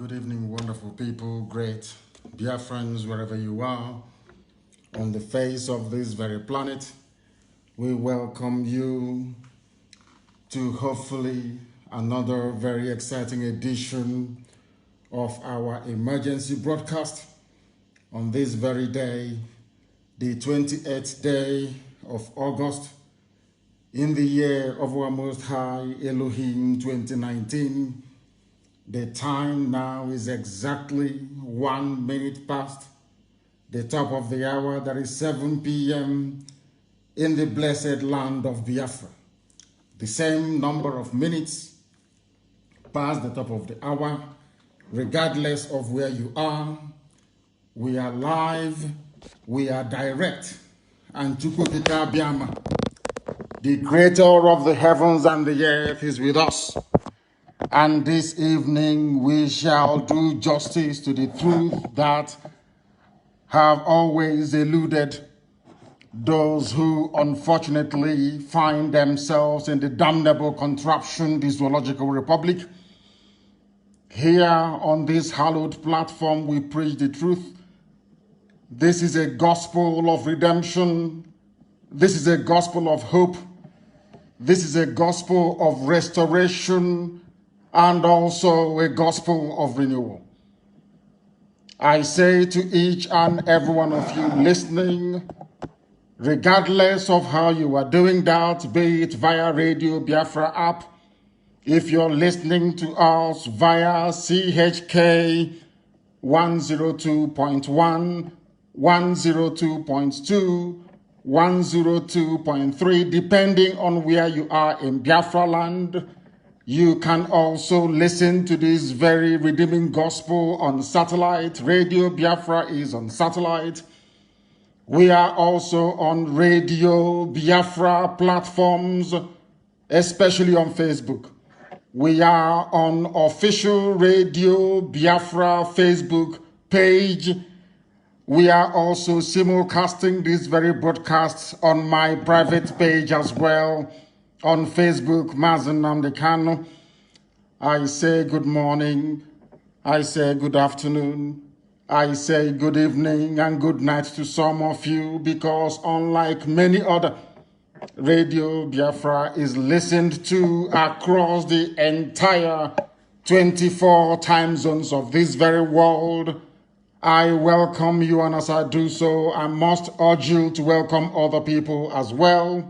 Good evening, wonderful people, great Biafrans, wherever you are on the face of this very planet. We welcome you to hopefully another very exciting edition of our emergency broadcast on this very day, the 28th day of August, in the year of our Most High Elohim 2019. The time now is exactly 1 minute past the top of the hour. That is 7 p.m. in the blessed land of Biafra. The same number of minutes past the top of the hour, regardless of where you are. We are live, we are direct, and Chukwukika Biama, the creator of the heavens and the earth, is with us. And this evening we shall do justice to the truth that have always eluded those who unfortunately find themselves in the damnable contraption, the Zoological Republic. Here on this hallowed platform we preach the truth. This is a gospel of redemption. This is a gospel of hope. This is a gospel of restoration and also a gospel of renewal. I say to each and every one of you listening, regardless of how you are doing that, be it via Radio Biafra app, if you're listening to us via CHK 102.1, 102.2, 102.3, depending on where you are in Biafra land, you can also listen to this very redeeming gospel on satellite. Radio Biafra is on satellite. We are also on Radio Biafra platforms, especially on Facebook. We are on official Radio Biafra Facebook page. We are also simulcasting these very broadcasts on my private page as well. On Facebook, Mazi Nnamdi Kanu. I say good morning, I say good afternoon, I say good evening and good night to some of you, because unlike many other, Radio Biafra is listened to across the entire 24 time zones of this very world. I welcome you, and as I do so, I must urge you to welcome other people as well.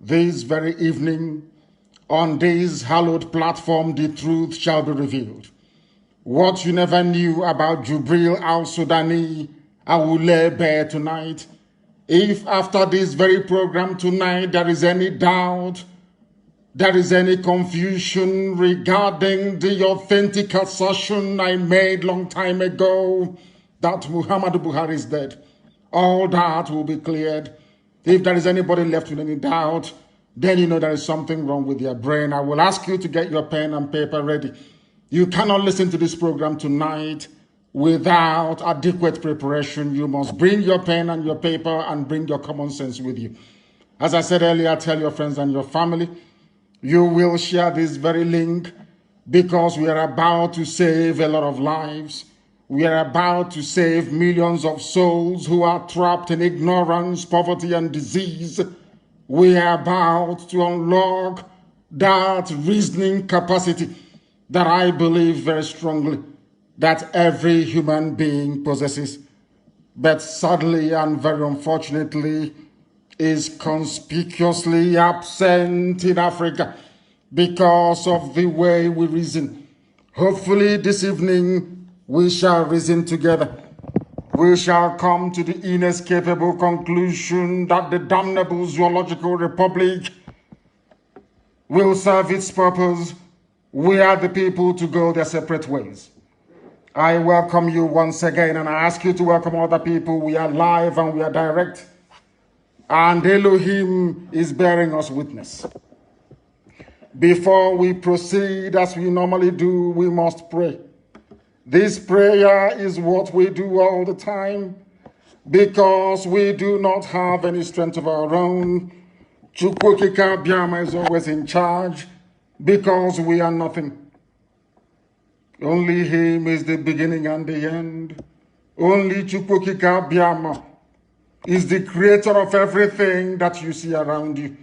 This very evening, on this hallowed platform, the truth shall be revealed. What you never knew about Jubril al-Sudani, I will lay bare tonight. If after this very program tonight there is any doubt, there is any confusion regarding the authentic assertion I made long time ago that Muhammadu Buhari is dead, all that will be cleared. If there is anybody left with any doubt, then you know there is something wrong with your brain. I will ask you to get your pen and paper ready. You cannot listen to this program tonight without adequate preparation. You must bring your pen and your paper and bring your common sense with you. As I said earlier, tell your friends and your family. You will share this very link, because we are about to save a lot of lives. We are about to save millions of souls who are trapped in ignorance, poverty, and disease. We are about to unlock that reasoning capacity that I believe very strongly that every human being possesses, but sadly and very unfortunately is conspicuously absent in Africa because of the way we reason. Hopefully this evening we shall reason together. We shall come to the inescapable conclusion that the damnable Zoological Republic will serve its purpose. We are the people to go their separate ways. I welcome you once again, and I ask you to welcome other people. We are live and we are direct, and Elohim is bearing us witness. Before we proceed as we normally do, we must pray. This prayer is what we do all the time, because we do not have any strength of our own. Chukwukika Biama is always in charge, because we are nothing. Only Him is the beginning and the end. Only Chukwokika Biama is the creator of everything that you see around you.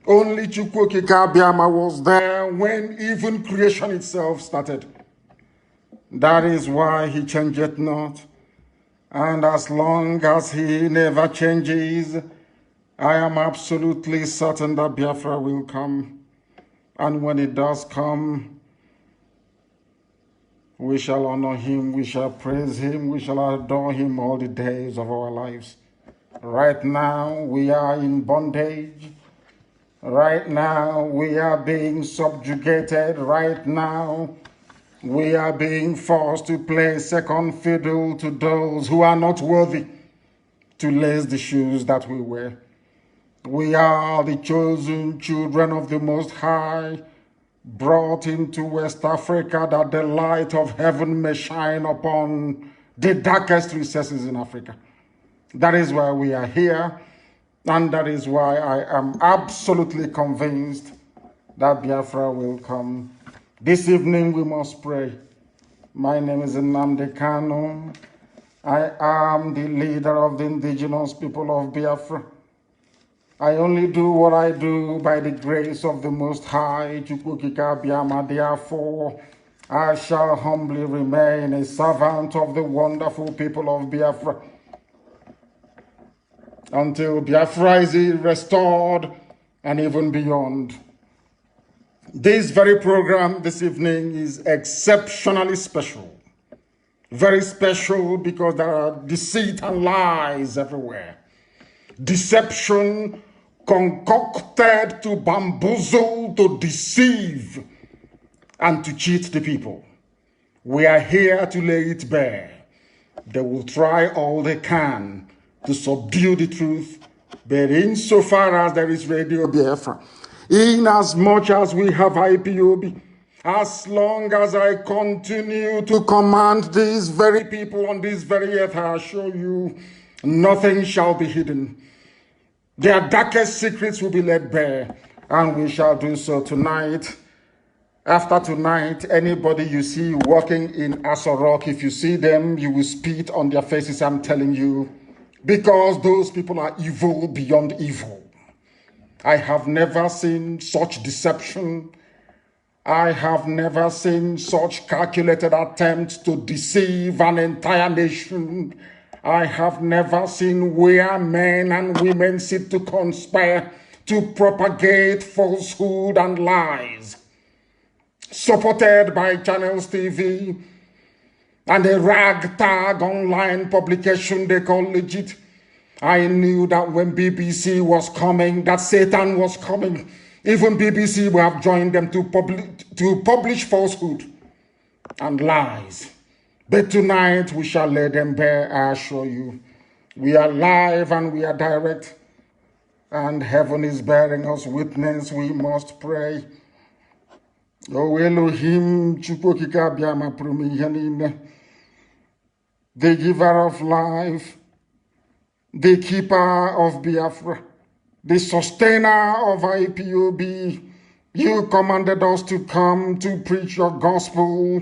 Only Chukwokika Biama was there when even creation itself started. That is why He changeth not. And as long as He never changes, I am absolutely certain that Biafra will come. And when it does come, we shall honor Him, we shall praise Him, we shall adore Him all the days of our lives. Right now, we are in bondage. Right now, we are being subjugated. Right now, we are being forced to play second fiddle to those who are not worthy to lace the shoes that we wear. We are the chosen children of the Most High, brought into West Africa that the light of heaven may shine upon the darkest recesses in Africa. That is why we are here, and that is why I am absolutely convinced that Biafra will come. This evening we must pray. My name is Nnamdi Kanu. I am the leader of the indigenous people of Biafra. I only do what I do by the grace of the Most High, Chukwukika Biama. Therefore, I shall humbly remain a servant of the wonderful people of Biafra until Biafra is restored and even beyond. This very program this evening is exceptionally special. Very special because there are deceit and lies everywhere. Deception concocted to bamboozle, to deceive, and to cheat the people. We are here to lay it bare. They will try all they can to subdue the truth, but insofar as there is Radio Biafra, in as much as we have IPOB, as long as I continue to command these very people on this very earth, I assure you, nothing shall be hidden. Their darkest secrets will be laid bare, and we shall do so tonight. After tonight, anybody you see walking in Asorok, if you see them, you will spit on their faces, I'm telling you, because those people are evil beyond evil. I have never seen such deception. I have never seen such calculated attempts to deceive an entire nation. I have never seen where men and women sit to conspire to propagate falsehood and lies, supported by Channels TV and a ragtag online publication they call legit. I knew that when BBC was coming, that Satan was coming. Even BBC will have joined them to publish falsehood and lies. But tonight we shall lay them bare, I assure you. We are live and we are direct, and heaven is bearing us witness. We must pray. O Elohim, Chukwokika Biama Prumiyanine, the giver of life, the keeper of Biafra, the sustainer of IPOB, you commanded us to come to preach your gospel.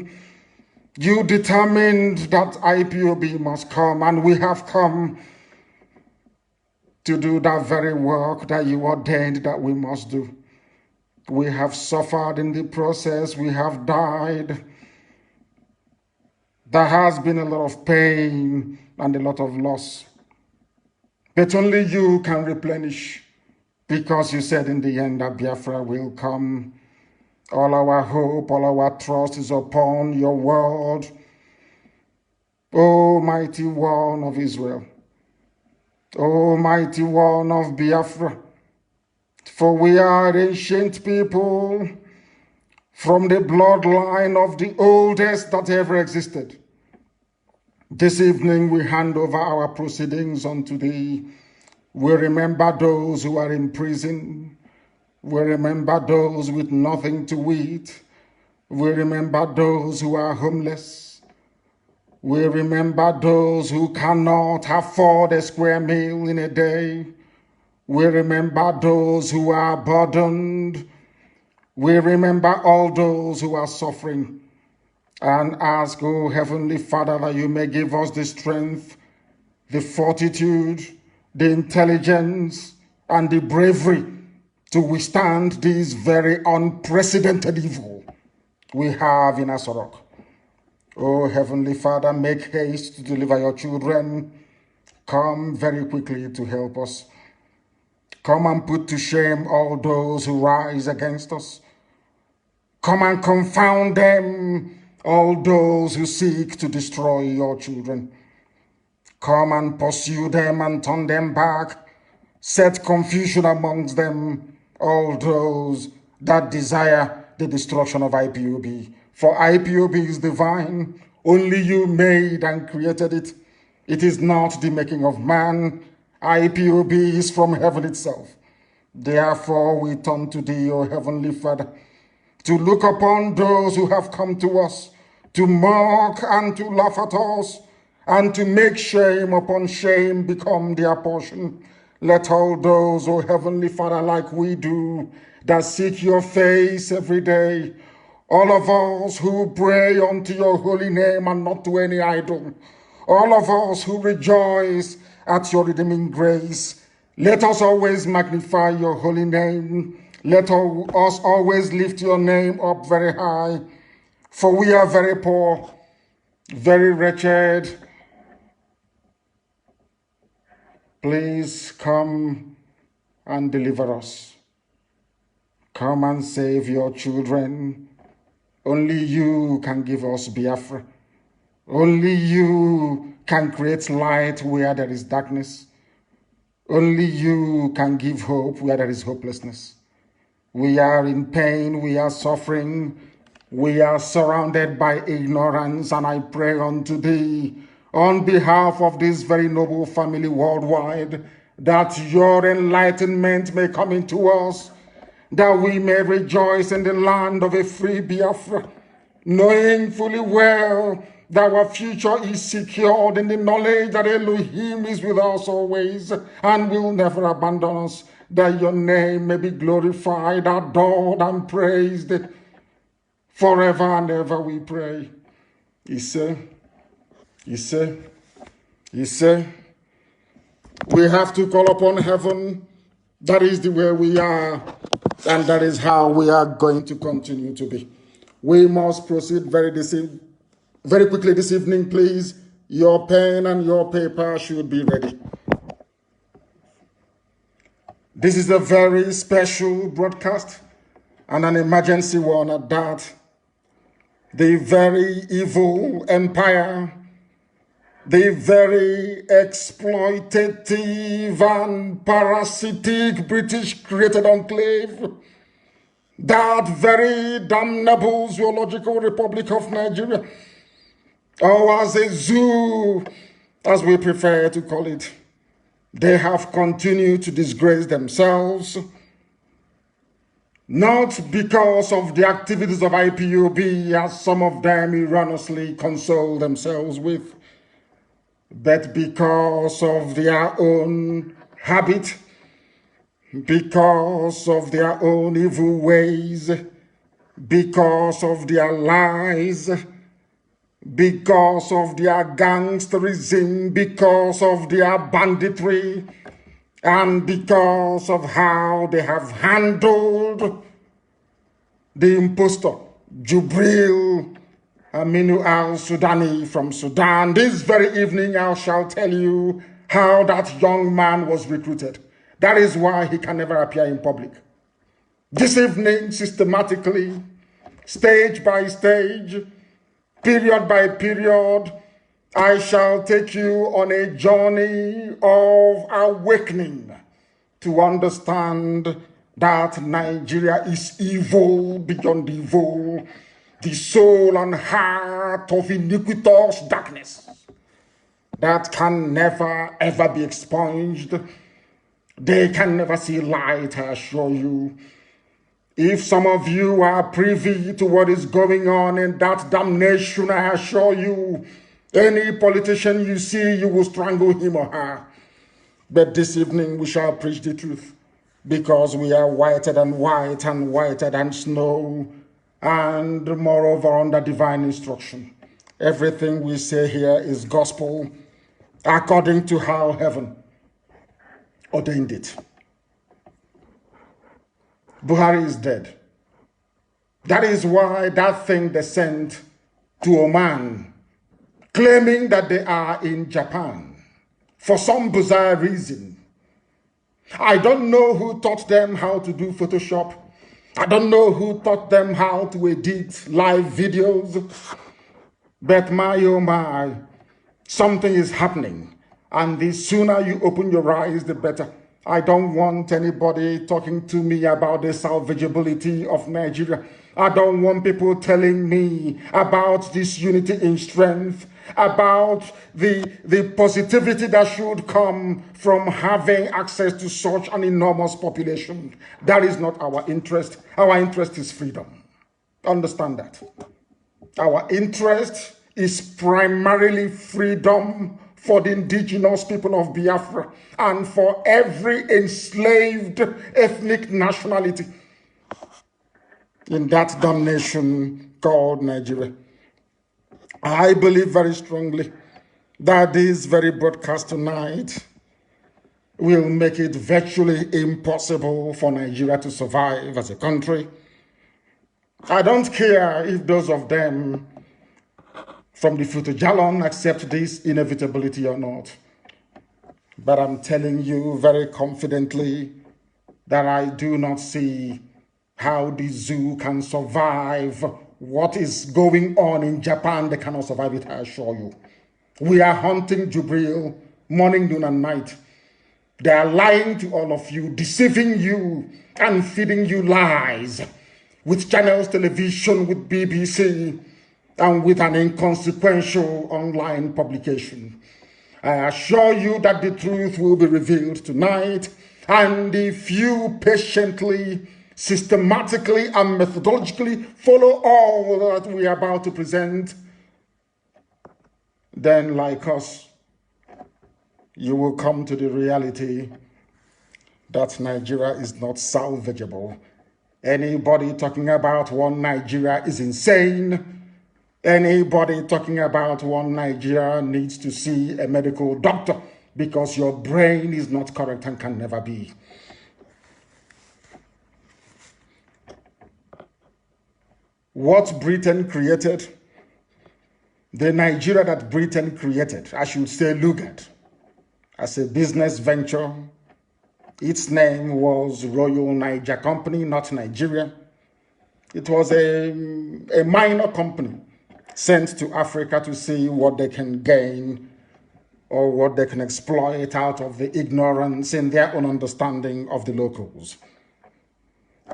You determined that IPOB must come, and we have come to do that very work that you ordained that we must do. We have suffered in the process. We have died. There has been a lot of pain and a lot of loss. But only you can replenish, because you said in the end that Biafra will come. All our hope, all our trust is upon your word, O mighty one of Israel, O mighty one of Biafra. For we are ancient people from the bloodline of the oldest that ever existed. This evening we hand over our proceedings unto thee. We remember those who are in prison. We remember those with nothing to eat. We remember those who are homeless. We remember those who cannot afford a square meal in a day. We remember those who are burdened. We remember all those who are suffering. and ask, oh Heavenly Father, that you may give us the strength, the fortitude, the intelligence, and the bravery to withstand this very unprecedented evil we have in Asorok. Oh Heavenly Father, make haste to deliver your children. Come very quickly to help us. Come and put to shame all those who rise against us. Come and confound them, all those who seek to destroy your children. Come and pursue them and turn them back. Set confusion amongst them, all those that desire the destruction of IPOB. For IPOB is divine. Only you made and created it. It is not the making of man. IPOB is from heaven itself. Therefore we turn to thee, O Heavenly Father, to look upon those who have come to us, to mock and to laugh at us, and to make shame upon shame become their portion. Let all those, O Heavenly Father, like we do, that seek your face every day, all of us who pray unto your holy name and not to any idol, all of us who rejoice at your redeeming grace, let us always magnify your holy name. Let us always lift your name up very high, for we are very poor, very wretched. Please come and deliver us. Come and save your children. Only you can give us Biafra. Only you can create light where there is darkness. Only you can give hope where there is hopelessness. We are in pain, we are suffering, we are surrounded by ignorance, and I pray unto thee, on behalf of this very noble family worldwide, that your enlightenment may come into us, that we may rejoice in the land of a free Biafra, knowing fully well that our future is secured in the knowledge that Elohim is with us always and will never abandon us, that your name may be glorified, adored, and praised forever and ever, we pray. He said, we have to call upon heaven. That is the way we are, and that is how we are going to continue to be. We must proceed very quickly this evening, please. Your pen and your paper should be ready. This is a very special broadcast and an emergency one at that. The very evil empire, the very exploitative and parasitic British created enclave, that very damnable zoological Republic of Nigeria, or as a zoo, as we prefer to call it, they have continued to disgrace themselves, not because of the activities of IPOB, as some of them erroneously console themselves with, but because of their own habit, because of their own evil ways, because of their lies, because of their gangsterism, because of their banditry, and because of how they have handled the impostor, Jubril Aminu al-Sudani from Sudan. This very evening I shall tell you how that young man was recruited. That is why he can never appear in public. This evening, systematically, stage by stage, period by period, I shall take you on a journey of awakening to understand that Nigeria is evil beyond evil, the soul and heart of iniquitous darkness that can never ever be expunged. They can never see light, I assure you. If some of you are privy to what is going on in that damnation, I assure you, any politician you see, you will strangle him or her. But this evening we shall preach the truth, because we are whiter than white and whiter than snow, and moreover under divine instruction. Everything we say here is gospel according to how heaven ordained it. Buhari is dead. That is why that thing they sent to Oman, claiming that they are in Japan, for some bizarre reason. I don't know who taught them how to do Photoshop. I don't know who taught them how to edit live videos. But my, oh my, something is happening. And the sooner you open your eyes, the better. I don't want anybody talking to me about the salvageability of Nigeria. I don't want people telling me about this unity in strength, about the positivity that should come from having access to such an enormous population. That is not our interest. Our interest is freedom. Understand that. Our interest is primarily freedom for the indigenous people of Biafra and for every enslaved ethnic nationality in that damn nation called Nigeria. I believe very strongly that this very broadcast tonight will make it virtually impossible for Nigeria to survive as a country. I don't care if those of them from the Futujalon accept this inevitability or not. But I'm telling you very confidently that I do not see how the zoo can survive what is going on in Japan. They cannot survive it, I assure you. We are hunting Jubril morning, noon, and night. They are lying to all of you, deceiving you, and feeding you lies with channels, television, with BBC, and with an inconsequential online publication. I assure you that the truth will be revealed tonight, and if you patiently, systematically, and methodologically follow all that we are about to present, then like us, you will come to the reality that Nigeria is not salvageable. Anybody talking about one Nigeria is insane. Anybody talking about one Nigeria needs to see a medical doctor because your brain is not correct and can never be. What Britain created, the Nigeria that Britain created, I should say Lugard, as a business venture, its name was Royal Niger Company, not Nigeria. It was a minor company sent to Africa to see what they can gain or what they can exploit out of the ignorance in their own understanding of the locals.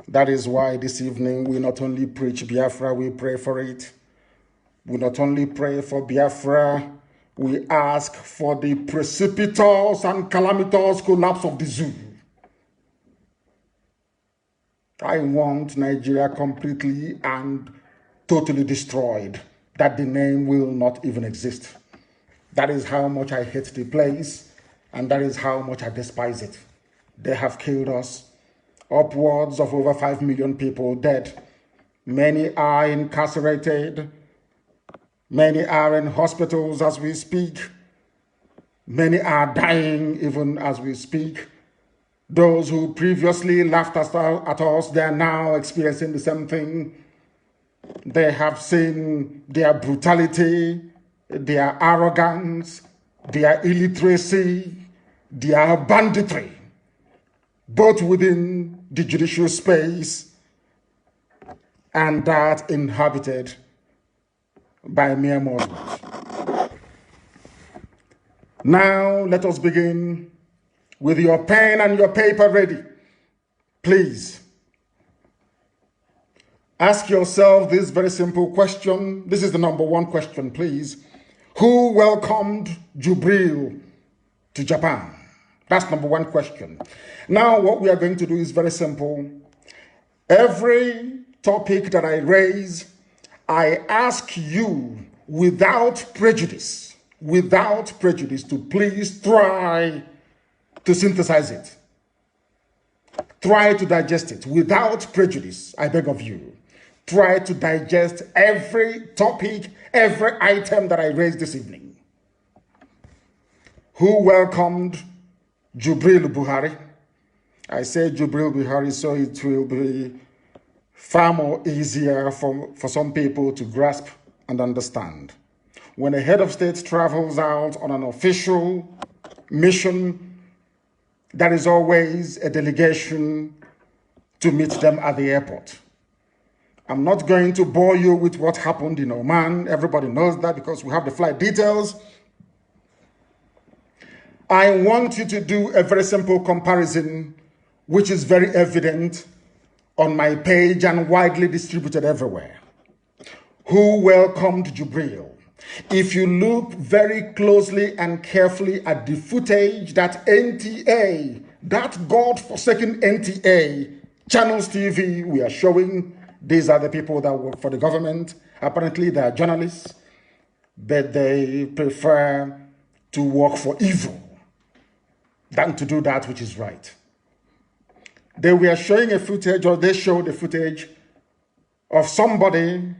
That is why this evening we not only preach Biafra, we pray for it. We not only pray for Biafra, we ask for the precipitous and calamitous collapse of the zoo. I want Nigeria completely and totally destroyed, that the name will not even exist. That is how much I hate the place, and that is how much I despise it. They have killed us. Upwards of over 5 million people dead. Many are incarcerated. Many are in hospitals as we speak. Many are dying even as we speak. Those who previously laughed at us, they are now experiencing the same thing. They have seen their brutality, their arrogance, their illiteracy, their banditry, both within the judicial space and that inhabited by mere mortals. Now let us begin with your pen and your paper ready. Please ask yourself this very simple question. This is the number one question, please. Who welcomed Jubril to Japan? That's number one question. Now, what we are going to do is very simple. Every topic that I raise, I ask you without prejudice to please try to synthesize it. Try to digest it without prejudice, I beg of you. try to digest every topic, every item that I raised this evening. Who welcomed Jubril Buhari? I say Jubril Buhari so it will be far more easier for some people to grasp and understand. When a head of state travels out on an official mission, there is always a delegation to meet them at the airport. I'm not going to bore you with what happened in Oman. Everybody knows that because we have the flight details. I want you to do a very simple comparison, which is very evident on my page and widely distributed everywhere. Who welcomed Jubril? If you look very closely and carefully at the footage that NTA, that God-forsaken NTA, Channels TV, we are showing, these are the people that work for the government. Apparently they are journalists, but they prefer to work for evil than to do that which is right. They were showing a footage, or they showed a footage of somebody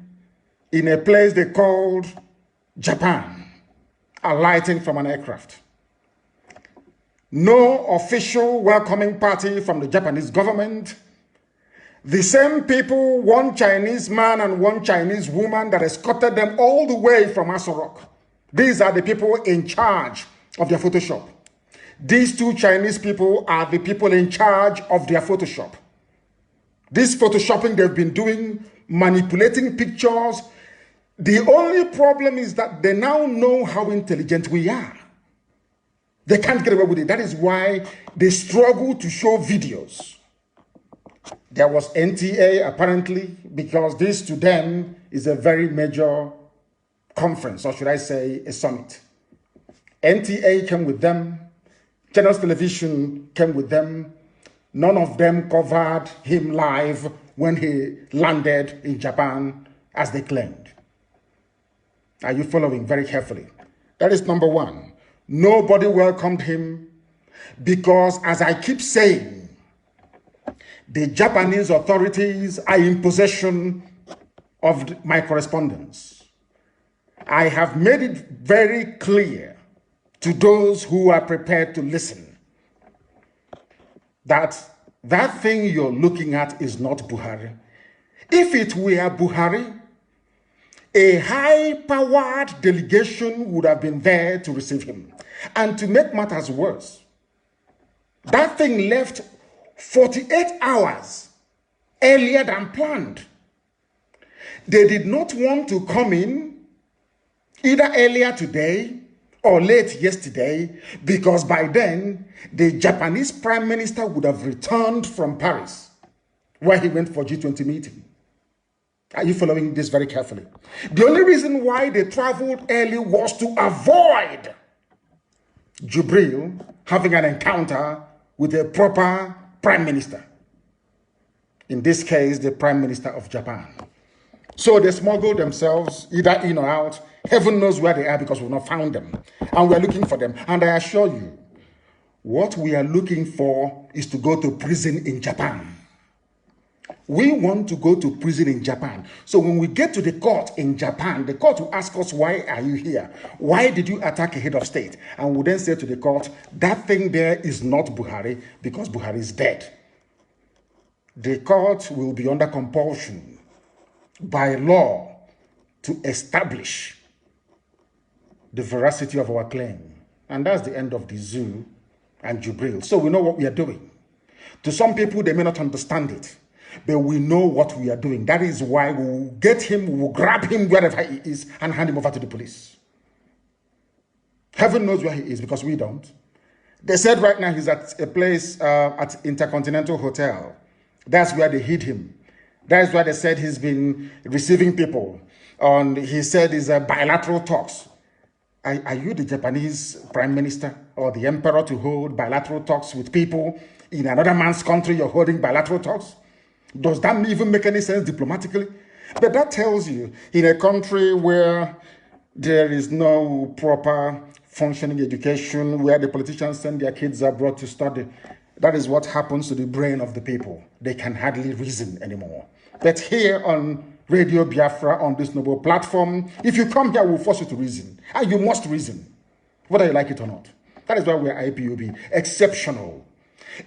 in a place they called Japan, alighting from an aircraft. No official welcoming party from the Japanese government. The same people, one Chinese man and one Chinese woman that escorted them all the way from Asorok. These are the people in charge of their Photoshop. These two Chinese people are the people in charge of their Photoshop. This Photoshopping they've been doing, manipulating pictures. The only problem is that they now know how intelligent we are. They can't get away with it. That is why they struggle to show videos. There was NTA apparently, because this to them is a very major conference, or should I say a summit. NTA came with them. Channels Television came with them. None of them covered him live when he landed in Japan, as they claimed. Are you following very carefully? That is number one. Nobody welcomed him because, as I keep saying, the Japanese authorities are in possession of my correspondence. I have made it very clear to those who are prepared to listen that that thing you're looking at is not Buhari. If it were Buhari, a high-powered delegation would have been there to receive him. And to make matters worse, that thing left 48 hours earlier than planned. They did not want to come in either earlier today or late yesterday, because by then the Japanese Prime Minister would have returned from Paris, where he went for G20 meeting. Are you following this very carefully? The only reason why they traveled early was to avoid Jubril having an encounter with a proper Prime Minister. In this case, the Prime Minister of Japan. So they smuggled themselves either in or out. Heaven knows where they are because we've not found them. And we're looking for them. And I assure you, what we are looking for is to go to prison in Japan. We want to go to prison in Japan. So when we get to the court in Japan, the court will ask us, why are you here? Why did you attack a head of state? And we'll then say to the court, that thing there is not Buhari because Buhari is dead. The court will be under compulsion by law to establish the veracity of our claim. And that's the end of the zoo and Jubril. So we know what we are doing. To some people, they may not understand it, but we know what we are doing. That is why we will get him, we will grab him wherever he is and hand him over to the police. Heaven knows where he is because we don't. They said right now he's at a place at Intercontinental Hotel. That's where they hid him. That's why they said he's been receiving people. And he said it's bilateral talks. Are you the Japanese Prime Minister or the Emperor to hold bilateral talks with people in another man's country? You're holding bilateral talks? Does that even make any sense diplomatically? But that tells you, in a country where there is no proper functioning education, where the politicians send their kids abroad to study, that is what happens to the brain of the people. They can hardly reason anymore. But here on Radio Biafra on this noble platform. If you come here, we'll force you to reason. And you must reason, whether you like it or not. That is why we are IPOB. Exceptional.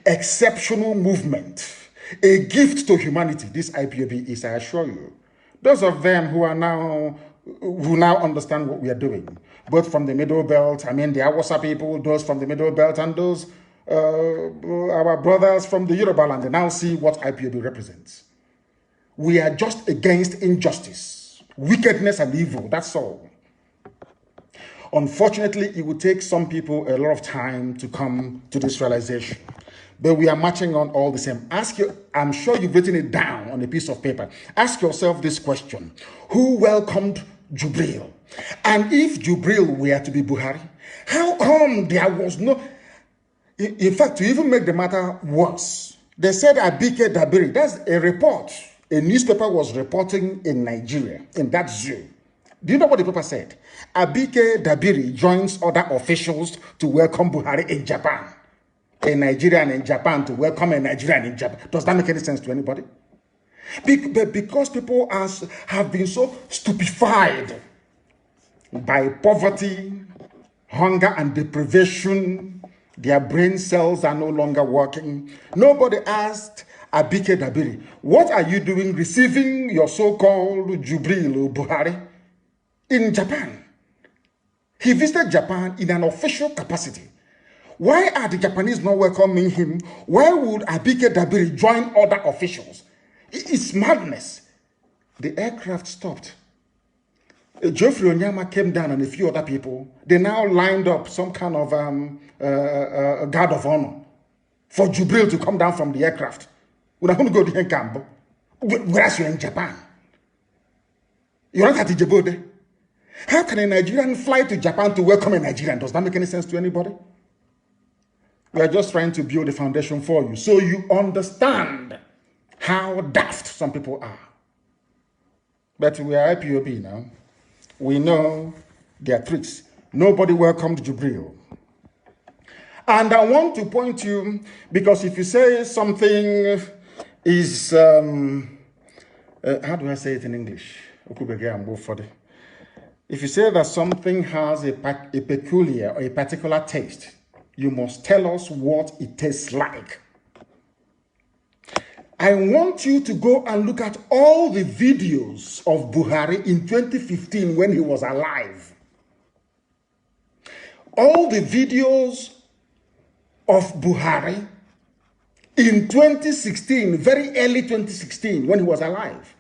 Exceptional movement. A gift to humanity. This IPOB is, I assure you. Those of them who now understand what we are doing, both from the Middle Belt, I mean the Awasa people, those from the Middle Belt, and those our brothers from the Yoruba land, they now see what IPOB represents. We are just against injustice, wickedness, and evil. That's all. Unfortunately, it will take some people a lot of time to come to this realization. But we are marching on all the same. I'm sure you've written it down on a piece of paper. Ask yourself this question. Who welcomed Jubril? And if Jubril were to be Buhari, how come there was no... In fact, to even make the matter worse, they said Abike Dabiri, that's a report. A newspaper was reporting in Nigeria, in that zoo. Do you know what the paper said? Abike Dabiri joins other officials to welcome Buhari in Japan. A Nigerian in Japan to welcome a Nigerian in Japan. Does that make any sense to anybody? Because people have been so stupefied by poverty, hunger, and deprivation, their brain cells are no longer working. Nobody asked Abike Dabiri, what are you doing receiving your so-called Jubril Buhari in Japan? He visited Japan in an official capacity. Why are the Japanese not welcoming him? Why would Abike Dabiri join other officials? It's madness. The aircraft stopped. Geoffrey Onyama came down and a few other people. They now lined up some kind of guard of honor for Jubril to come down from the aircraft. We're not going to go to Henkambo. Whereas you're in Japan. You're not at Djibouti. How can a Nigerian fly to Japan to welcome a Nigerian? Does that make any sense to anybody? We are just trying to build a foundation for you so you understand how daft some people are. But we are IPOB now. We know their tricks. Nobody welcomed Jubril. And I want to point you, because if you say something is, how do I say it in English? If you say that something has a peculiar or a particular taste, you must tell us what it tastes like. I want you to go and look at all the videos of Buhari in 2015 when he was alive. All the videos of Buhari in 2016, very early 2016, when he was alive.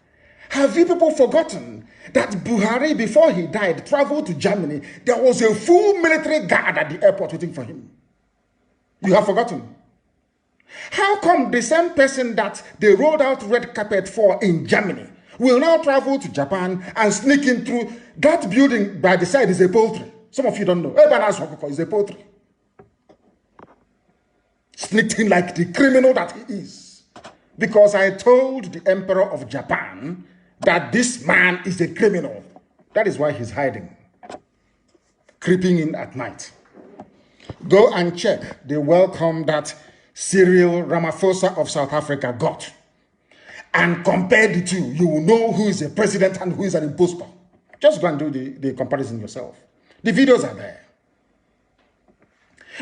Have you people forgotten that Buhari, before he died, traveled to Germany? There was a full military guard at the airport waiting for him. You have forgotten. How come the same person that they rolled out red carpet for in Germany will now travel to Japan and sneak in through that building? By the side is a poultry. Some of you don't know. Is a poultry. Sneaked in like the criminal that he is. Because I told the emperor of Japan that this man is a criminal. That is why he's hiding. Creeping in at night. Go and check the welcome that Cyril Ramaphosa of South Africa got. And compare the two. You will know who is a president and who is an impostor. Just go and do the comparison yourself. The videos are there.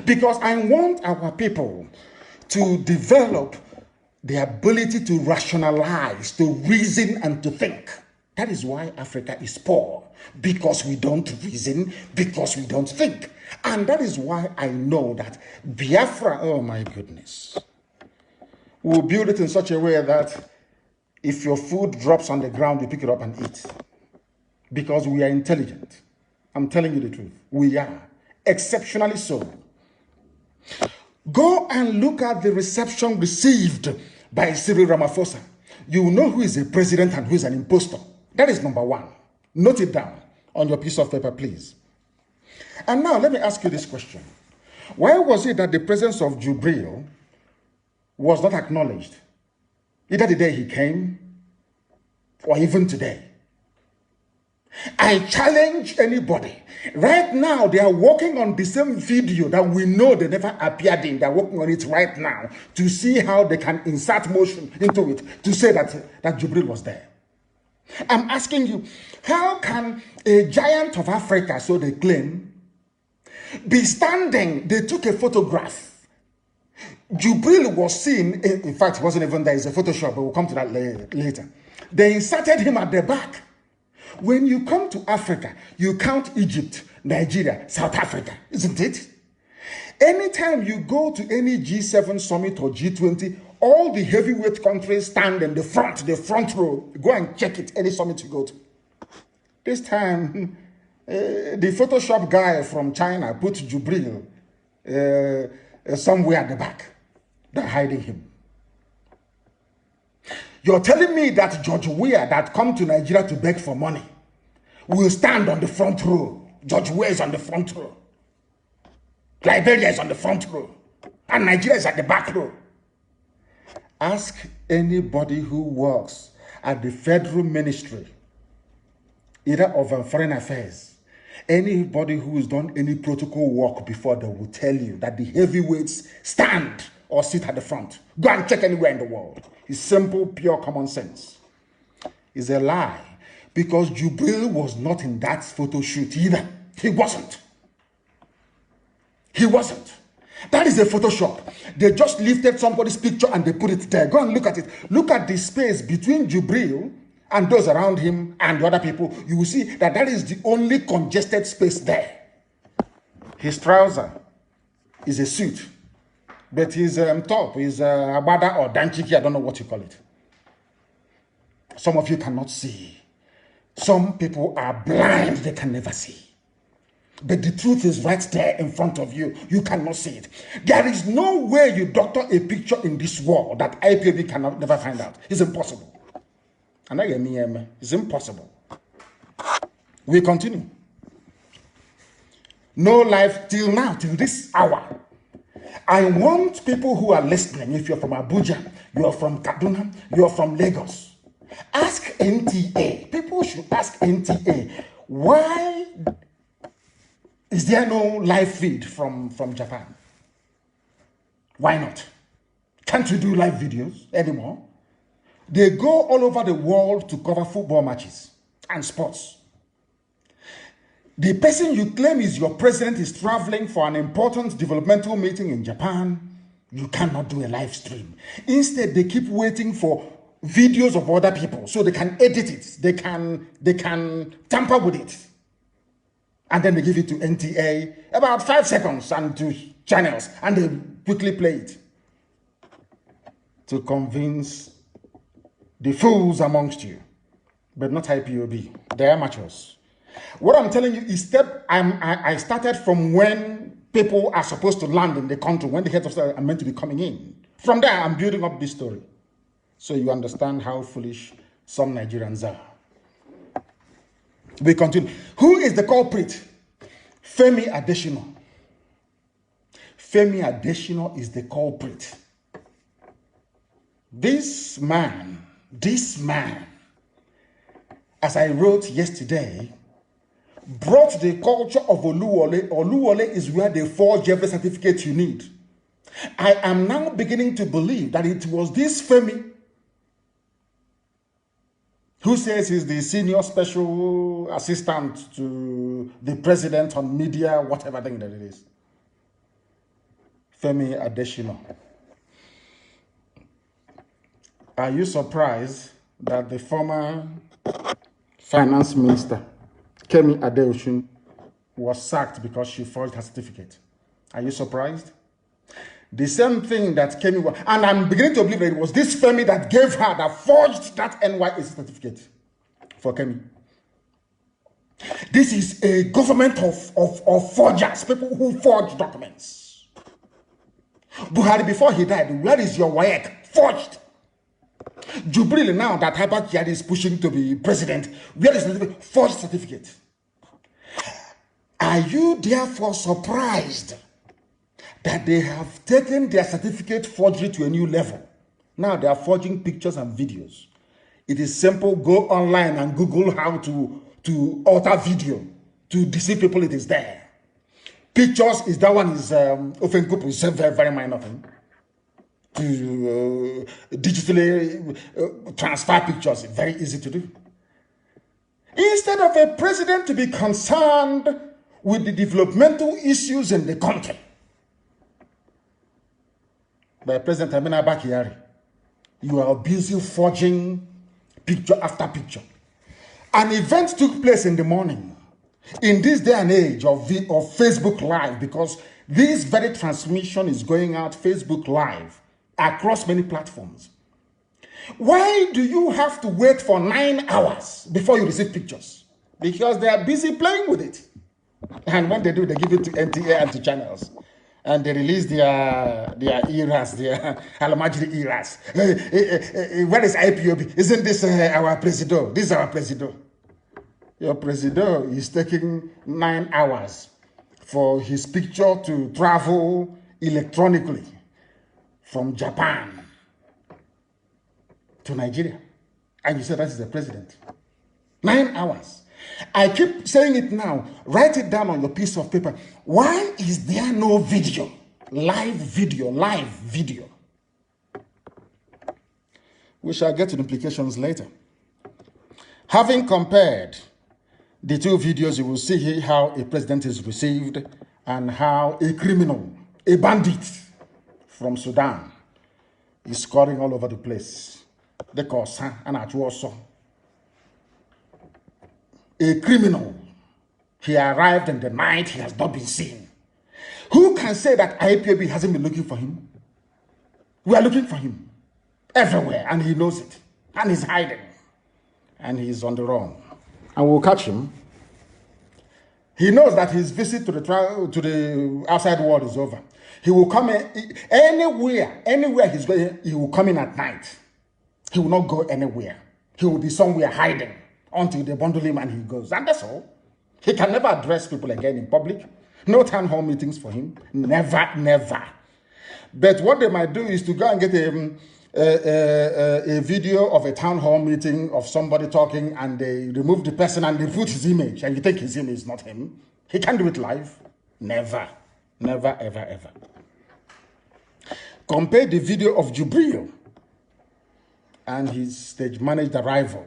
Because I want our people to develop the ability to rationalize, to reason, and to think. That is why Africa is poor. Because we don't reason, because we don't think. And that is why I know that Biafra, oh my goodness, we'll build it in such a way that if your food drops on the ground, you pick it up and eat. Because we are intelligent. I'm telling you the truth. We are. Exceptionally so. Go and look at the reception received by Cyril Ramaphosa. You will know who is a president and who is an impostor. That is number one. Note it down on your piece of paper, please. And now let me ask you this question. Why was it that the presence of Jubril was not acknowledged? Either the day he came or even today. I challenge anybody. Right now, they are working on the same video that we know they never appeared in. They are working on it right now to see how they can insert motion into it to say that Jubril was there. I'm asking you, how can a giant of Africa, so they claim, be standing? They took a photograph. Jubril was seen, in fact, he wasn't even there, it's a Photoshop, but we'll come to that later. They inserted him at the back. When you come to Africa, you count Egypt, Nigeria, South Africa, isn't it? Anytime you go to any G7 summit or G20, all the heavyweight countries stand in the front row. Go and check it, any summit you go to. This time, the Photoshop guy from China put Jubril somewhere at the back. They're hiding him. You're telling me that George Weah that come to Nigeria to beg for money will stand on the front row. George Weah is on the front row. Liberia is on the front row. And Nigeria is at the back row. Ask anybody who works at the federal ministry, either of Foreign Affairs, anybody who has done any protocol work before, they will tell you that the heavyweights stand or sit at the front. Go and check anywhere in the world. It's simple, pure common sense. It's a lie, because Jubril was not in that photo shoot either. He wasn't. He wasn't. That is a Photoshop. They just lifted somebody's picture and they put it there. Go and look at it. Look at the space between Jubril and those around him and the other people. You will see that that is the only congested space there. His trouser is a suit, but his top is abada or danchiki. I don't know what you call it. Some of you cannot see. Some people are blind. They can never see. But the truth is right there in front of you. You cannot see it. There is no way you doctor a picture in this world that IPOB cannot never find out. It's impossible. And it's impossible. We continue. No life till now, till this hour. I want people who are listening, if you're from Abuja, you're from Kaduna, you're from Lagos, ask NTA. People should ask NTA, why is there no live feed from Japan? Why not? Can't you do live videos anymore? They go all over the world to cover football matches and sports. The person you claim is your president is traveling for an important developmental meeting in Japan. You cannot do a live stream. Instead, they keep waiting for videos of other people so they can edit it. They can tamper with it. And then they give it to NTA, about 5 seconds, and to channels, and they quickly play it to convince the fools amongst you, but not IPOB. They are amateurs. What I'm telling you is I started from when people are supposed to land in the country, when the heads of state are meant to be coming in. From there, I'm building up this story, so you understand how foolish some Nigerians are. We continue. Who is the culprit? Femi Adesina. Femi Adesina is the culprit. This man, as I wrote yesterday, brought the culture of Oluwole. Oluwole is where they forge every certificate you need. I am now beginning to believe that it was this Femi who says he's the senior special assistant to the president on media, whatever thing that it is. Femi Adesina. Are you surprised that the former finance minister, Kemi Adeosun, was sacked because she forged her certificate? Are you surprised? The same thing that Kemi was, and I'm beginning to believe that it was this Femi that gave her, that forged that NYSC certificate for Kemi. This is a government of forgers, people who forge documents. Buhari, before he died, where is your WAEC? Forged. Jubril, now that Herbert Yari is pushing to be president, where is the forged certificate? Are you therefore surprised that they have taken their certificate forgery to a new level? Now they are forging pictures and videos. It is simple. Go online and Google how to alter video to deceive people. It is there. Pictures is that one is often is a very, very minor thing. To digitally transfer pictures, very easy to do. Instead of a president to be concerned with the developmental issues in the country. By President Amina Bakiyari, you are busy forging picture after picture. An event took place in the morning, in this day and age of Facebook Live, because this very transmission is going out Facebook Live across many platforms. Why do you have to wait for 9 hours before you receive pictures? Because they are busy playing with it. And when they do, they give it to NTA and to channels. And they release their eras, their Alamajiri eras. Where is IPOB? Isn't this our president? This is our president. Your president is taking 9 hours for his picture to travel electronically from Japan to Nigeria. And you say that is the president. 9 hours. I keep saying it now. Write it down on your piece of paper. Why is there no video? Live video. We shall get to the implications later. Having compared the two videos, you will see here how a president is received and how a criminal, a bandit from Sudan is scoring all over the place. The cause, and also a criminal. He arrived in the night, he has not been seen. Who can say that IPOB hasn't been looking for him? We are looking for him everywhere, and he knows it, and he's hiding, and he's on the run. And we'll catch him. He knows that his visit to the outside world is over. He will come in anywhere he's going, he will come in at night. He will not go anywhere. He will be somewhere hiding until they bundle him and he goes. And that's all. He can never address people again in public. No town hall meetings for him. Never. But what they might do is to go and get a video of a town hall meeting of somebody talking, and they remove the person and they put his image, and you think his image is not him. He can't do it live. Never, ever. Compare the video of Jubril and his stage-managed arrival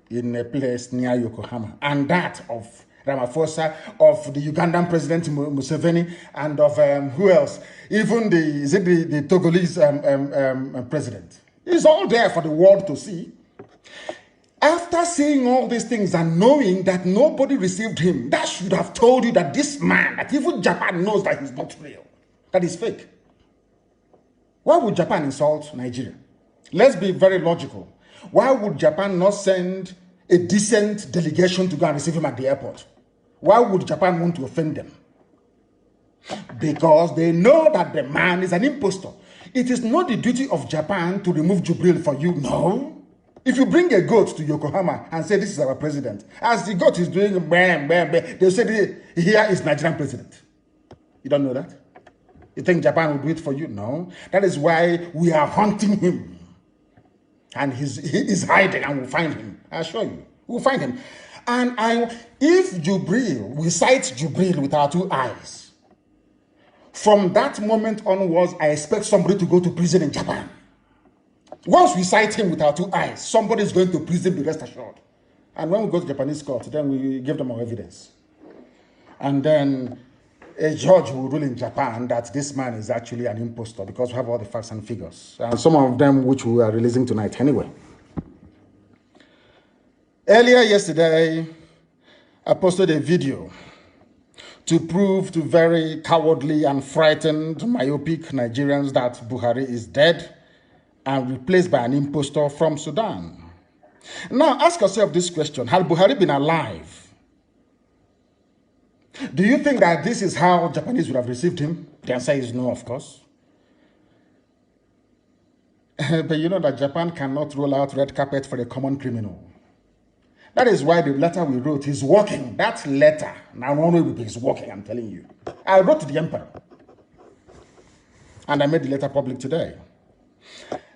in a place near Yokohama, and that of Ramaphosa, of the Ugandan President Museveni, and of who else? Even the Togolese president. It's all there for the world to see. After seeing all these things and knowing that nobody received him, that should have told you that this man, that even Japan knows that he's not real, that he's fake. Why would Japan insult Nigeria? Let's be very logical. Why would Japan not send a decent delegation to go and receive him at the airport? Why would Japan want to offend them? Because they know that the man is an impostor. It is not the duty of Japan to remove Jubril for you. No. If you bring a goat to Yokohama and say, this is our president, as the goat is doing bam, bam, bam, they'll say, here is Nigerian president. You don't know that? You think Japan will do it for you? No. That is why we are hunting him. And he is hiding, and we'll find him. I assure you, we'll find him. And if Jubril, we sight Jubril with our 2 eyes, from that moment onwards, I expect somebody to go to prison in Japan. Once we sight him with our 2 eyes, somebody is going to prison, be rest assured. And when we go to Japanese court, then we give them our evidence. And then a judge will rule in Japan that this man is actually an impostor, because we have all the facts and figures. And some of them which we are releasing tonight anyway. Earlier yesterday, I posted a video to prove to very cowardly and frightened, myopic Nigerians that Buhari is dead and replaced by an impostor from Sudan. Now ask yourself this question: had Buhari been alive, do you think that this is how Japanese would have received him? The answer is no, of course. But you know that Japan cannot roll out red carpet for a common criminal. That is why the letter we wrote is working. That letter, now is working, I'm telling you. I wrote to the emperor. And I made the letter public today.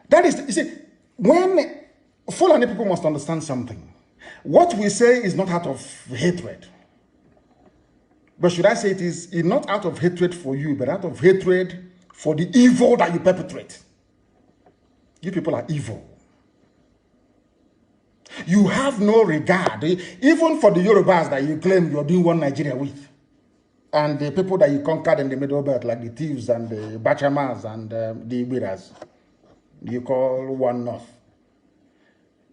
That is, you see, when Fulani people must understand something. What we say is not out of hatred. But should I say it is not out of hatred for you, but out of hatred for the evil that you perpetrate. You people are evil. You have no regard, even for the Yorubas that you claim you're doing one Nigeria with. And the people that you conquered in the Middle Belt, like the thieves and the Bachamas and the Ibiras, you call one North.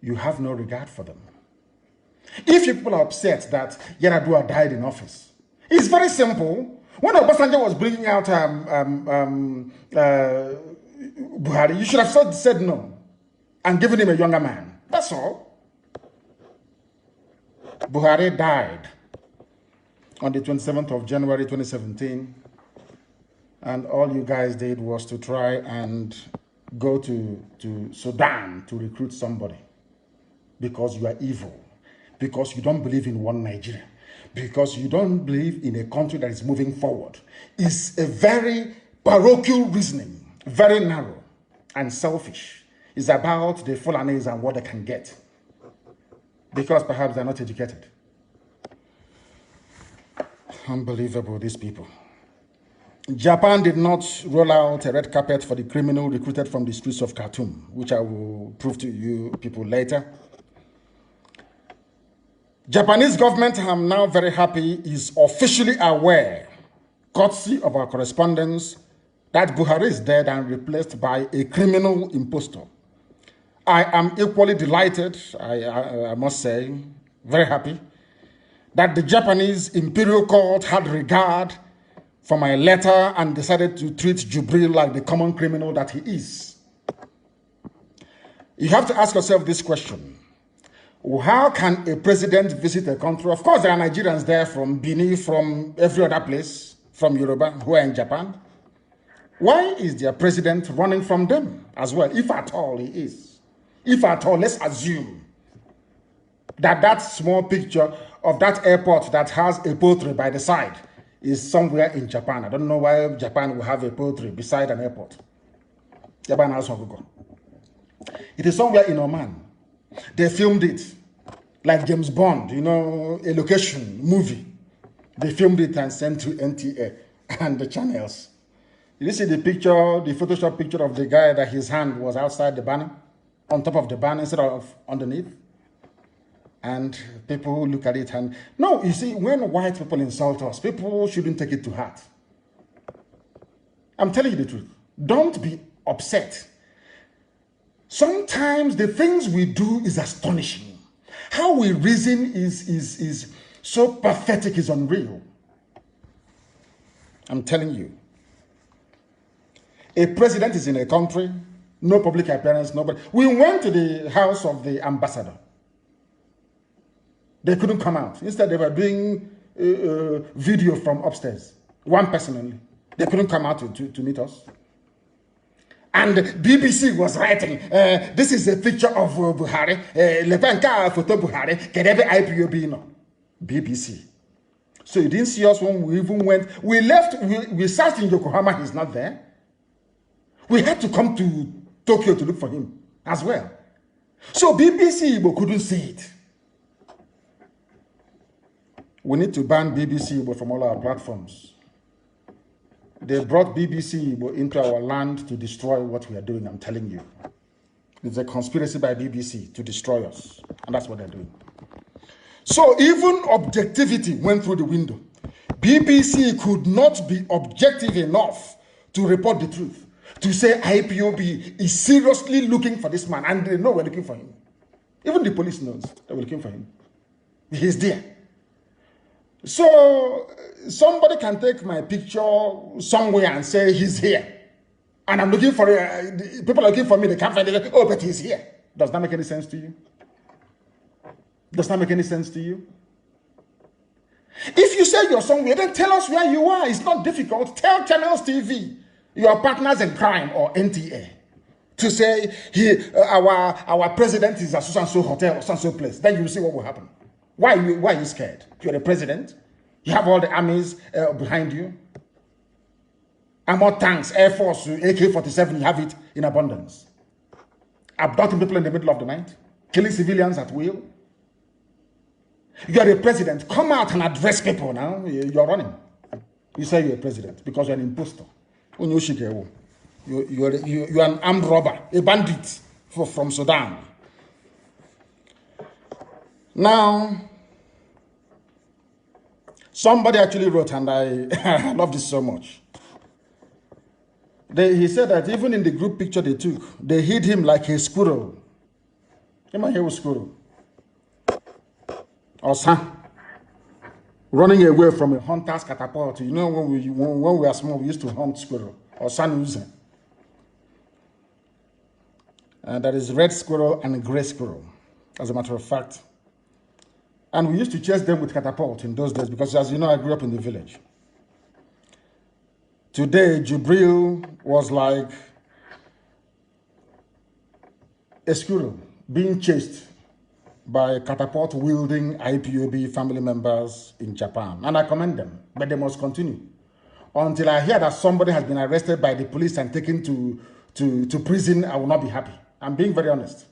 You have no regard for them. If people are upset that Yaradua died in office, it's very simple. When Obasanjo was bringing out Buhari, you should have said no and given him a younger man. That's all. Buhari died on the 27th of January 2017, and all you guys did was to try and go to Sudan to recruit somebody because you are evil, because you don't believe in one Nigeria, because you don't believe in a country that is moving forward. It's a very parochial reasoning, very narrow and selfish. It's about the Fulanis and what they can get, because perhaps they're not educated. Unbelievable, these people. Japan did not roll out a red carpet for the criminal recruited from the streets of Khartoum, which I will prove to you people later. Japanese government, I'm now very happy, is officially aware, courtesy of our correspondence, that Buhari is dead and replaced by a criminal impostor. I am equally delighted, I must say, very happy, that the Japanese Imperial Court had regard for my letter and decided to treat Jubril like the common criminal that he is. You have to ask yourself this question. How can a president visit a country? Of course, there are Nigerians there from Benin, from every other place, from Yoruba, who are in Japan. Why is their president running from them as well, if at all he is? If at all, let's assume that small picture of that airport that has a poultry by the side is somewhere in Japan. I don't know why Japan will have a poultry beside an airport. Japan has one. It is somewhere in Oman. They filmed it like James Bond, you know, a location movie. They filmed it and sent to NTA and the channels. Did you see the picture, the Photoshop picture of the guy that his hand was outside the banner, on top of the banner instead of underneath? And people look at it and, no, you see, when white people insult us, people shouldn't take it to heart. I'm telling you the truth. Don't be upset. Sometimes the things we do is astonishing. How we reason is so pathetic, is unreal. I'm telling you. A president is in a country, no public appearance, nobody. We went to the house of the ambassador. They couldn't come out. Instead, they were doing video from upstairs. One person only. They couldn't come out to meet us. And BBC was writing, this is a picture of Buhari. Levanka photo Buhari. Kedebe IPOB no. BBC. So you didn't see us when we even went. We left, we searched in Yokohama, he's not there. We had to come to Tokyo to look for him as well. So BBC Igbo couldn't see it. We need to ban BBC Igbo from all our platforms. They brought BBC Igbo into our land to destroy what we are doing, I'm telling you. It's a conspiracy by BBC to destroy us. And that's what they're doing. So even objectivity went through the window. BBC could not be objective enough to report the truth. To say IPOB is seriously looking for this man. And they know we're looking for him. Even the police knows that we're looking for him. He's there. So somebody can take my picture somewhere and say he's here. And I'm looking for, people are looking for me, they can't find it. Oh, but he's here. Does that make any sense to you? Does that make any sense to you? If you say you're somewhere, then tell us where you are. It's not difficult. Tell Channels TV, your partners in crime, or NTA, to say our president is at so-and-so hotel or so-and-so place. Then you will see what will happen. Why are you scared? You're the president. You have all the armies behind you. Armored tanks, Air Force, AK-47, you have it in abundance. Abducting people in the middle of the night. Killing civilians at will. You're the president. Come out and address people now. You're running. You say you're a president because you're an imposter. You're an armed robber, a bandit from Sudan. Now, somebody actually wrote, and I love this so much. He said that even in the group picture they took, they hid him like a squirrel. Am I here with squirrel? Or son, running away from a hunter's catapult. You know, when we were small, we used to hunt squirrel or sun using. That is red squirrel and gray squirrel, as a matter of fact. And we used to chase them with catapult in those days because, as you know, I grew up in the village. Today, Jubril was like a squirrel being chased by catapult-wielding IPOB family members in Japan. And I commend them, but they must continue. Until I hear that somebody has been arrested by the police and taken to prison, I will not be happy. I'm being very honest.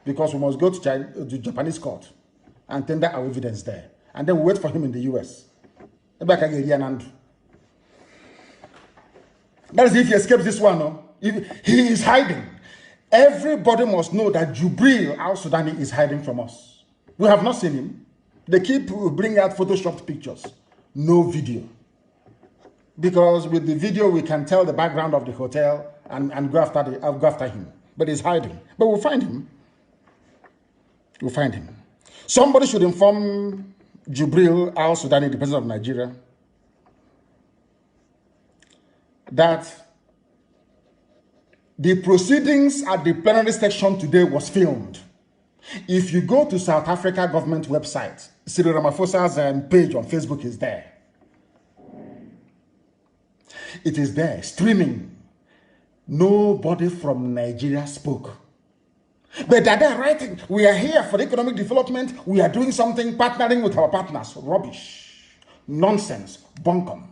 Because we must go to Japanese court and tender our evidence there. And then we wait for him in the US. That is if he escapes this one. No? If he is hiding. Everybody must know that Jubril al-Sudani is hiding from us. We have not seen him. They keep bringing out photoshopped pictures. No video. Because with the video, we can tell the background of the hotel and go after him. But he's hiding. But we'll find him. We'll find him. Somebody should inform Jubril al-Sudani, the president of Nigeria, that the proceedings at the plenary section today was filmed. If you go to South Africa government website, Cyril Ramaphosa's page on Facebook is there. It is there, streaming. Nobody from Nigeria spoke. But they're writing, we are here for economic development, we are doing something, partnering with our partners. Rubbish. Nonsense. Bunkum.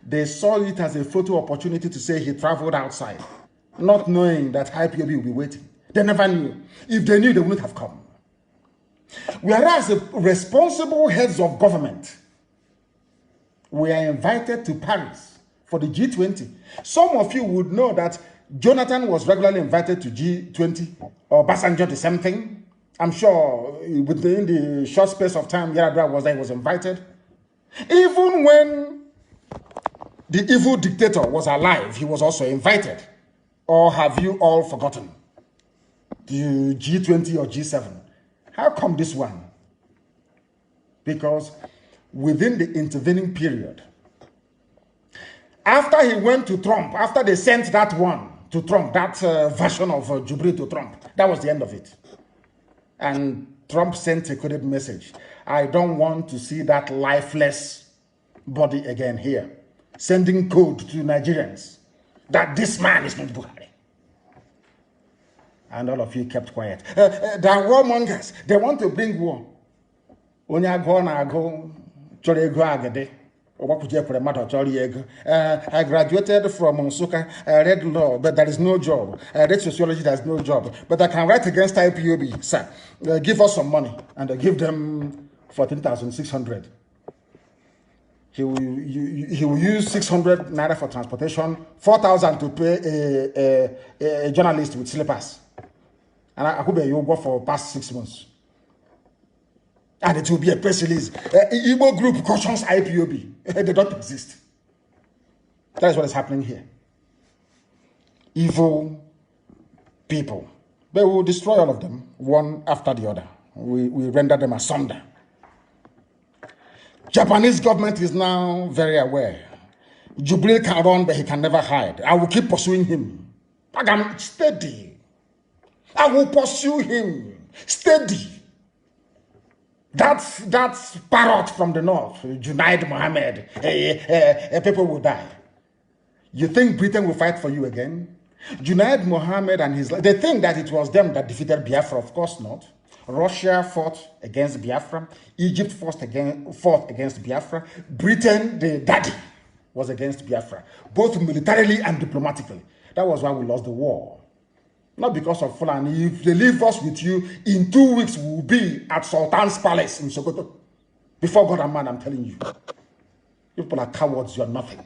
They saw it as a photo opportunity to say he traveled outside, not knowing that IPOB will be waiting. They never knew. If they knew, they wouldn't have come. Whereas the responsible heads of government were invited to Paris for the G20. Some of you would know that Jonathan was regularly invited to G20, or Basanjo the same thing. I'm sure within the short space of time Yaradua was there, he was invited. Even when the evil dictator was alive, he was also invited. Or have you all forgotten? The G20 or G7. How come this one? Because within the intervening period, after he went to Trump, after they sent that one to Trump, that version of Jubril to Trump, that was the end of it. And Trump sent a coded message. I don't want to see that lifeless body again here. Sending code to Nigerians that this man is not Buhari. And all of you kept quiet. They are warmongers. They want to bring war. I graduated from Nsukka, I read law, but there is no job. I read sociology, there is no job. But I can write against IPOB. Sir, give us some money. And I give them 14,600. He will use 600 naira for transportation, 4,000 to pay a journalist with slippers. And I could be you go for past 6 months. And it will be a press release. Igbo group cautions IPOB. They don't exist. That is what is happening here. Evil people. They will destroy all of them, one after the other. We render them asunder. Japanese government is now very aware. Jubril can run, but he can never hide. I will keep pursuing him. I'm steady. I will pursue him. Steady. That's parrot from the north, Junaid Mohammed. People will die. You think Britain will fight for you again? Junaid Mohammed and his... They think that it was them that defeated Biafra. Of course not. Russia fought against Biafra. Egypt fought against Biafra. Britain, the daddy, was against Biafra, both militarily and diplomatically. That was why we lost the war. Not because of Fulani. If they leave us with you, in 2 weeks we will be at Sultan's Palace in Sokoto. Before God and man, I'm telling you. You people are cowards, you are nothing.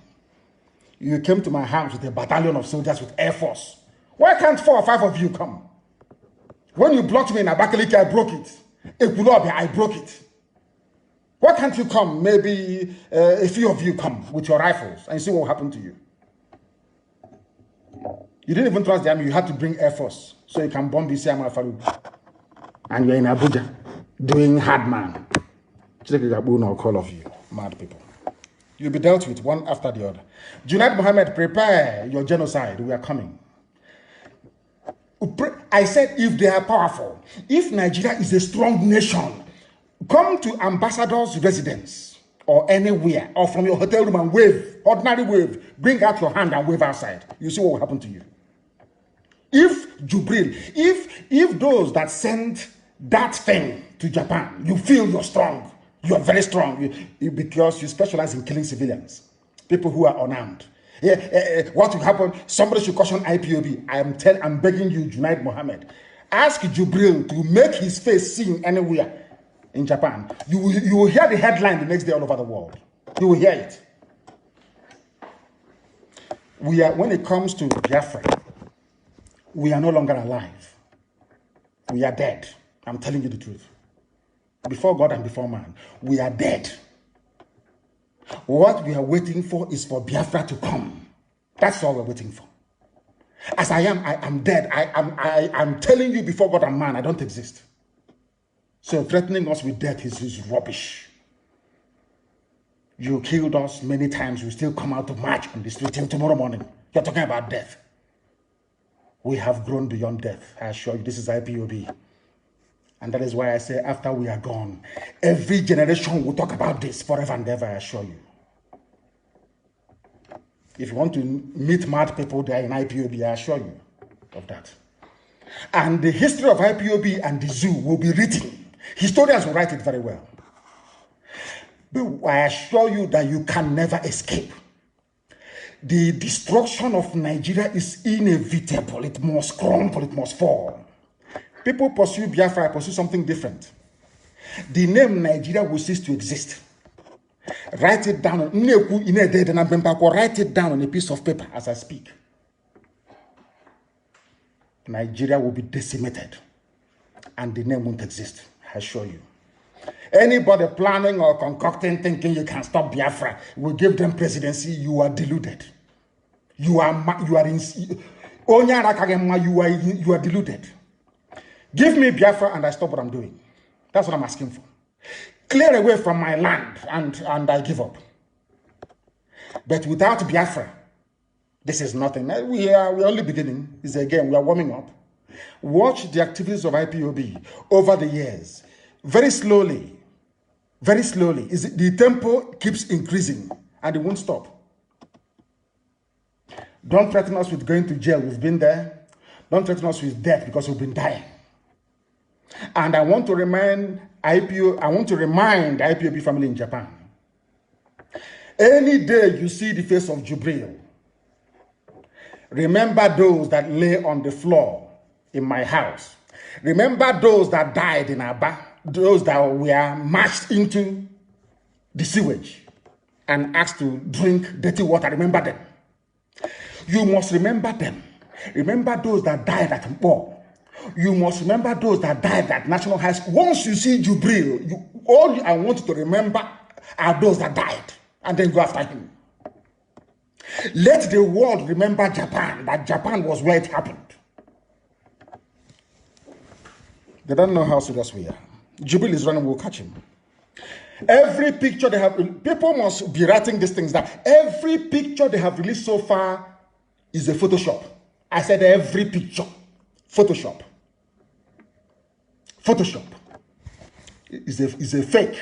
You came to my house with a battalion of soldiers with Air Force. Why can't 4 or 5 of you come? When you blocked me in Abakaliki, I broke it. I broke it. Why can't you come? Maybe a few of you come with your rifles and see what will happen to you. You didn't even trust the army. You had to bring Air Force so you can bomb Isiama Farouk. And you're in Abuja doing hard man. All of you, mad people. You'll be dealt with one after the other. Junaid Mohammed, prepare your genocide. We are coming. I said if they are powerful, if Nigeria is a strong nation, come to ambassador's residence or anywhere or from your hotel room and wave, ordinary wave. Bring out your hand and wave outside. You see what will happen to you. If Jubril, if those that send that thing to Japan, you feel you're strong, you're very strong because you specialize in killing civilians, people who are unarmed. What will happen? Somebody should caution IPOB. I'm begging you, Junaid Mohammed. Ask Jubril to make his face seen anywhere in Japan. You will hear the headline the next day all over the world. You will hear it. When it comes to Biafra, we are no longer alive. We are dead. I'm telling you the truth. Before God and before man, we are dead. What we are waiting for is for Biafra to come. That's all we're waiting for. As I am dead. I'm telling you before God and man, I don't exist. So threatening us with death is rubbish. You killed us many times. You still come out to march on the street till tomorrow morning. You're talking about death. We have grown beyond death. I assure you, this is IPOB. And that is why I say after we are gone, every generation will talk about this forever and ever, I assure you. If you want to meet mad people there in IPOB, I assure you of that. And the history of IPOB and the zoo will be written. Historians will write it very well. But I assure you that you can never escape. The destruction of Nigeria is inevitable. It must crumble, it must fall. People pursue Biafra, pursue something different. The name Nigeria will cease to exist. Write it down. Write it down on a piece of paper as I speak. Nigeria will be decimated. And the name won't exist, I assure you. Anybody planning or concocting, thinking you can stop Biafra, will give them presidency, you are deluded. You are deluded. Give me Biafra and I stop what I'm doing. That's what I'm asking for. Clear away from my land and I give up. But without Biafra, this is nothing. We're only beginning. It's again, we are warming up. Watch the activities of IPOB over the years. Very slowly. The tempo keeps increasing and it won't stop. Don't threaten us with going to jail. We've been there. Don't threaten us with death because we've been dying. And I want to remind the IPOB family in Japan. Any day you see the face of Jubril, remember those that lay on the floor in my house. Remember those that died in Aba, those that were marched into the sewage and asked to drink dirty water. Remember them. You must remember them. Remember those that died at Mpo. You must remember those that died at National High School. Once you see Jubril, all I want you to remember are those that died, and then go after him. Let the world remember Japan, that Japan was where it happened. They don't know how serious we are. Jubril is running, we'll catch him. Every picture they have, people must be writing these things down. Every picture they have released so far is a Photoshop. I said every picture. Photoshop. Photoshop is a fake,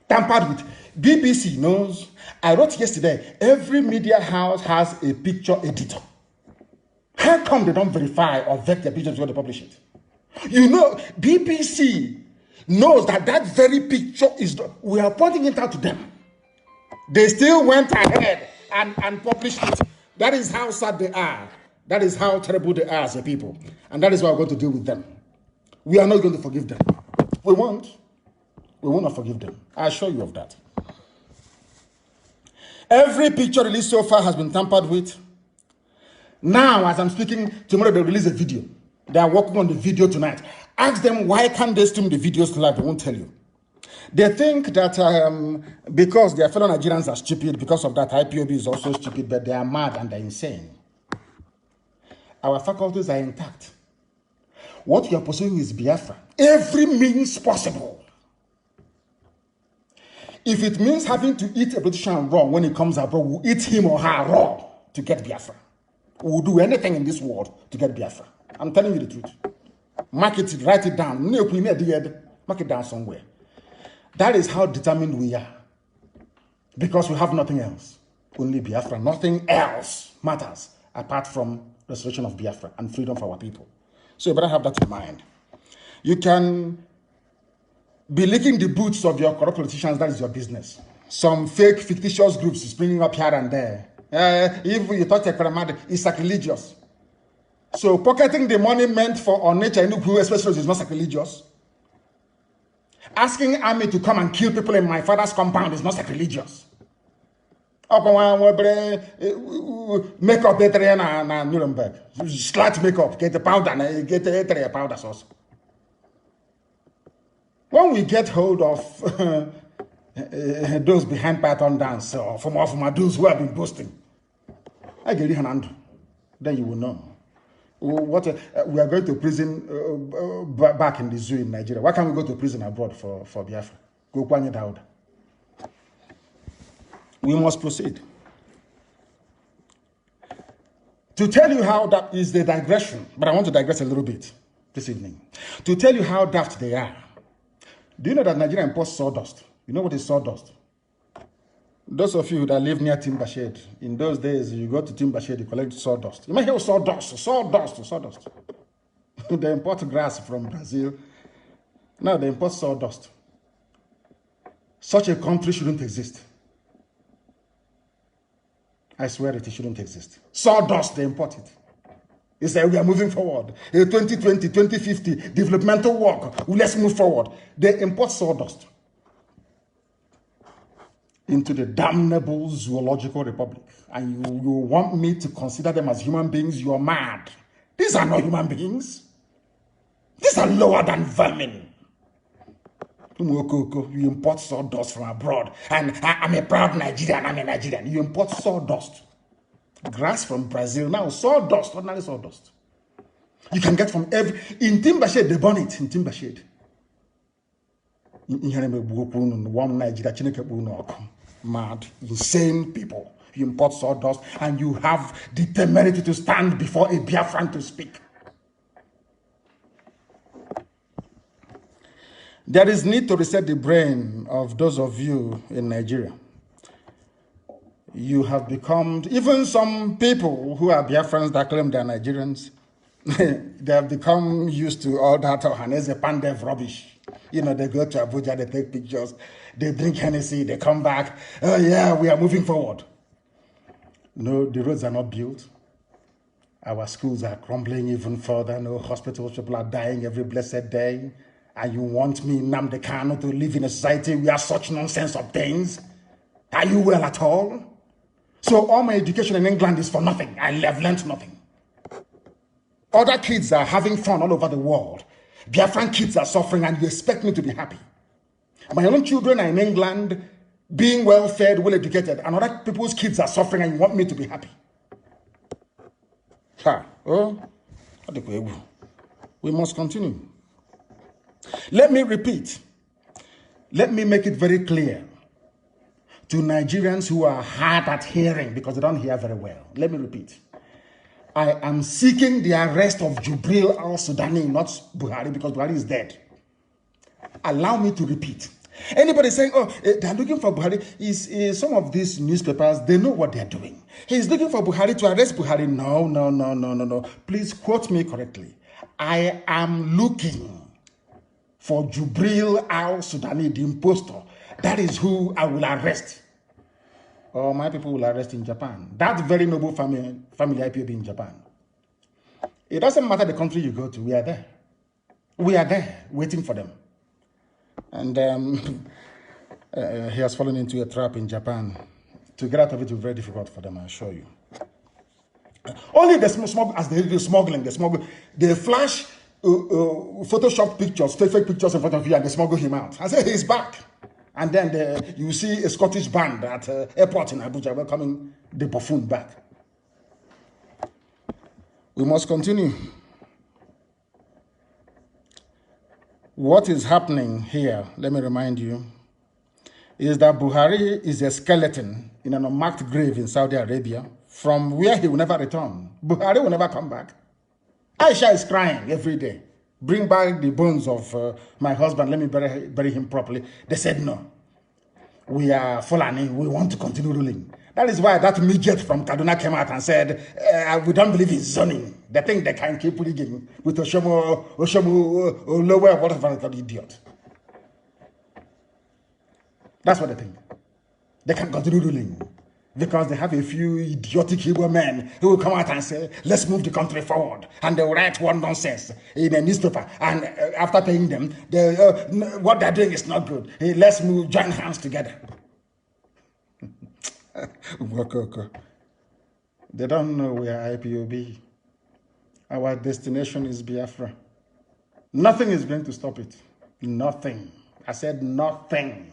tampered with. BBC knows. I wrote yesterday, every media house has a picture editor. How come they don't verify or vet their pictures before they publish it? You know, BBC knows that very picture is, we are pointing it out to them. They still went ahead and published it. That is how sad they are. That is how terrible they are as a people. And that is why we're going to deal with them. We are not going to forgive them. We won't. We will not forgive them. I assure you of that. Every picture released so far has been tampered with. Now, as I'm speaking, tomorrow they'll release a video. They are working on the video tonight. Ask them why can't they stream the videos live? They won't tell you. They think that because their fellow Nigerians are stupid, because of that IPOB is also stupid, but they are mad and they're insane. Our faculties are intact. What you are pursuing is Biafra. Every means possible. If it means having to eat a politician raw when he comes abroad, we'll eat him or her raw to get Biafra. We'll do anything in this world to get Biafra. I'm telling you the truth. Mark it, write it down. Mark it down somewhere. That is how determined we are. Because we have nothing else. Only Biafra. Nothing else matters apart from restoration of Biafra and freedom for our people. So you better have that in mind. You can be licking the boots of your corrupt politicians. That is your business. Some fake, fictitious groups springing up here and there. If you touch a pyramid, it's sacrilegious. So pocketing the money meant for nature, especially, is not sacrilegious. Asking army to come and kill people in my father's compound is not sacrilegious. Makeup na Nuremberg. Slight makeup, get the powder, get the powder sauce. When we get hold of those behind Python dance or from those who have been boasting, I get you, then you will know. What we are going to prison back in the zoo in Nigeria. Why can't we go to prison abroad for Biafra? Go Kwanye Dauda. We must proceed. To tell you how that is the digression, but I want to digress a little bit this evening. To tell you how daft they are. Do you know that Nigeria imports sawdust? You know what is sawdust? Those of you that live near Timbershade, in those days, you go to Timbershade, you collect sawdust. You might hear sawdust. They import grass from Brazil. Now they import sawdust. Such a country shouldn't exist. I swear it shouldn't exist. Sawdust, they import it. They say we are moving forward. 2020, 2050, developmental work. Let's move forward. They import sawdust into the damnable zoological republic. And you want me to consider them as human beings? You're mad. These are not human beings. These are lower than vermin. You import sawdust from abroad. And I'm a proud Nigerian. I'm a Nigerian. You import sawdust. Grass from Brazil. Now sawdust, ordinary sawdust. You can get from every... In Timbershade, they burn it in Timbershade. One Nigeria, mad, insane people. You import sawdust and you have the temerity to stand before a Biafran to speak. There is need to reset the brain of those of you in Nigeria. You have become, even some people who are Biafrans that claim they are Nigerians, they have become used to all that Ohaneze Pandev rubbish. You know, they go to Abuja, they take pictures, they drink Hennessy, they come back. Oh yeah, we are moving forward. No, the roads are not built. Our schools are crumbling even further. No hospitals, people are dying every blessed day. And you want me, Nnamdi Kanu, to live in a society where such nonsense obtains? Are you well at all? So all my education in England is for nothing. I have learned nothing. Other kids are having fun all over the world. Biafran kids are suffering and you expect me to be happy. My own children are in England, being well fed, well educated, and other people's kids are suffering and you want me to be happy. We must continue. Let me repeat. Let me make it very clear to Nigerians who are hard at hearing because they don't hear very well. Let me repeat. I am seeking the arrest of Jubril al-Sudani, not Buhari, because Buhari is dead. Allow me to repeat. Anybody saying, oh, they're looking for Buhari, is some of these newspapers, they know what they're doing. He's looking for Buhari to arrest Buhari. No. Please quote me correctly. I am looking for Jubril al-Sudani, the impostor. That is who I will arrest. Or my people will arrest in Japan. That very noble family IPOB in Japan. It doesn't matter the country you go to, we are there. We are there, waiting for them. And he has fallen into a trap in Japan. To get out of it will be very difficult for them, I assure you. Only the smuggle, as they do smuggling, they flash Photoshop pictures, fake pictures in front of you, and they smuggle him out. I say he's back. And then you see a Scottish band at airport in Abuja welcoming the buffoon back. We must continue. What is happening here, let me remind you, is that Buhari is a skeleton in an unmarked grave in Saudi Arabia from where he will never return. Buhari will never come back. Aisha is crying every day. Bring back the bones of my husband. Let me bury him properly. They said no. We are Fulani. We want to continue ruling. That is why that midget from Kaduna came out and said, we don't believe in zoning. They think they can keep rigging with Oshomo, lower, whatever, that idiot. That's what they think. They can continue ruling because they have a few idiotic Igbo men who will come out and say, let's move the country forward. And they will write one nonsense in a newspaper. And after paying them, what they're doing is not good. Hey, let's join hands together. They don't know we are IPOB. Our destination is Biafra. Nothing is going to stop it. Nothing. I said nothing.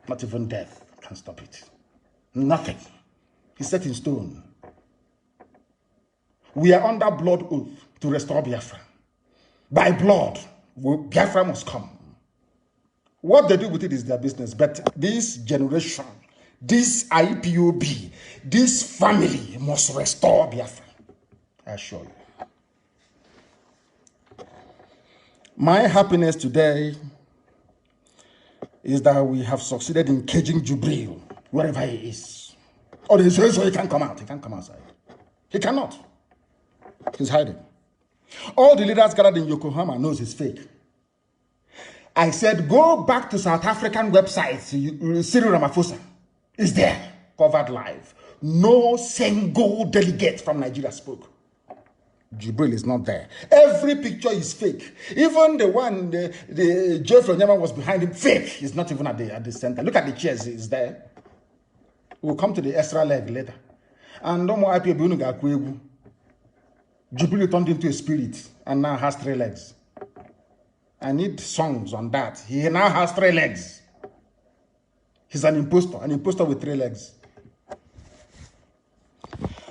Not even death can stop it. Nothing. It's set in stone. We are under blood oath to restore Biafra. By blood, Biafra must come. What they do with it is their business. But this generation, this IPOB, this family must restore Biafra. I assure you. My happiness today is that we have succeeded in caging Jubril wherever he is. Or they say so he can't come out. He can't come outside. He cannot. He's hiding. All the leaders gathered in Yokohama knows he's fake. I said, go back to South African websites. Cyril Ramaphosa is there, covered live. No single delegate from Nigeria spoke. Jubril is not there. Every picture is fake. Even the one, the Joe from Yemen was behind him, fake. He's not even at the center. Look at the chairs, he's there. We'll come to the extra leg later. And no more IPOB. Jubril turned into a spirit and now has 3 legs. I need songs on that. He now has 3 legs. He's an imposter with 3 legs.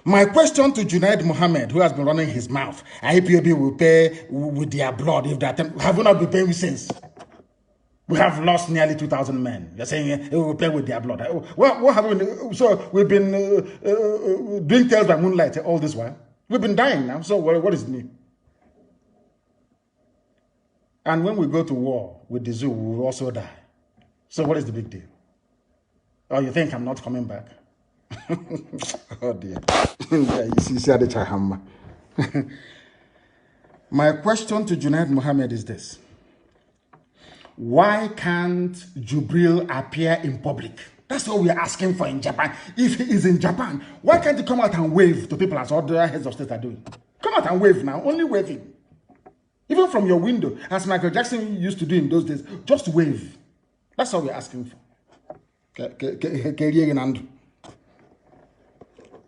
My question to Junaid Mohammed, who has been running his mouth, IPOB will pay with their blood if they attempt. Have we not been paying since? We have lost nearly 2,000 men. You're saying it will pay with their blood. What have we? So we've been doing tales by moonlight all this while. We've been dying now. So what is new? And when we go to war with the zoo, we will also die. So what is the big deal? Oh, you think I'm not coming back? Oh dear. My question to Junaid Mohammed is this. Why can't Jubril appear in public? That's what we are asking for in Japan. If he is in Japan, why can't he come out and wave to people as other heads of state are doing? Come out and wave now, only waving. Even from your window, as Michael Jackson used to do in those days, just wave. That's all we're asking for.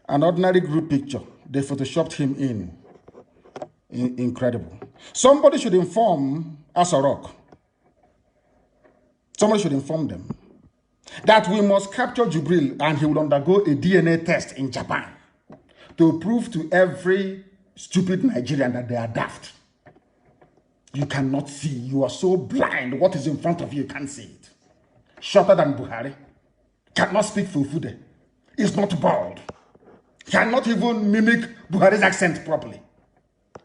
An ordinary group picture, they photoshopped him in. Incredible. Somebody should inform Asarok. Somebody should inform them that we must capture Jubril and he will undergo a DNA test in Japan to prove to every stupid Nigerian that they are daft. You cannot see. You are so blind. What is in front of you, you can't see it. Shorter than Buhari. Cannot speak Fufude. Is not bald. Cannot even mimic Buhari's accent properly.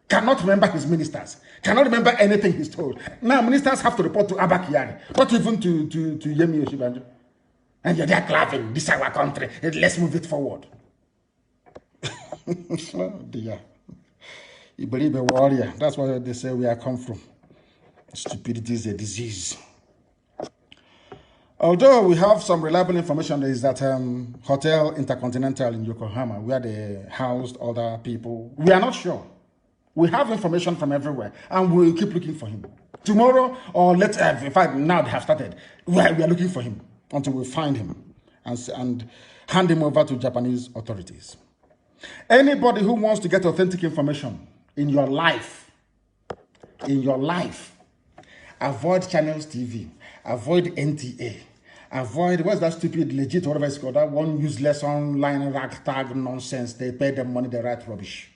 Cannot remember his ministers. Cannot remember anything he's told. Now ministers have to report to Abba Kyari, not even to Yemi Oshibanjo. And you're there clapping. This is our country. Let's move it forward. Oh dear. You believe a warrior. That's why they say we are come from. Stupidity is a disease. Although we have some reliable information, there is that Hotel Intercontinental in Yokohama, where they housed other people. We are not sure. We have information from everywhere, and we'll keep looking for him. Tomorrow, or later, in fact, now they have started, we are looking for him until we find him and hand him over to Japanese authorities. Anybody who wants to get authentic information in your life, in your life. Avoid Channels TV. Avoid NTA. Avoid, what's that stupid, legit, whatever it's called, that one useless online ragtag nonsense. They pay them money, they write rubbish.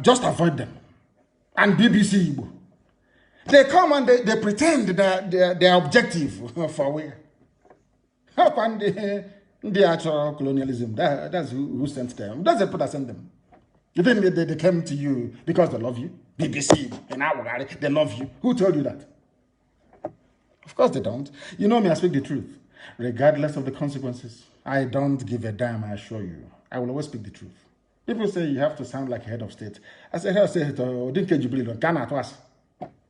Just avoid them. And BBC Igbo. They come and they pretend that they're objective for where. How can they actual colonialism? That's who sent them. That's the people that sent them. You think they came to you because they love you? BBC, they love you. Who told you that? Of course they don't. You know me, I speak the truth. Regardless of the consequences, I don't give a damn, I assure you. I will always speak the truth. People say you have to sound like a head of state. I say, head of state,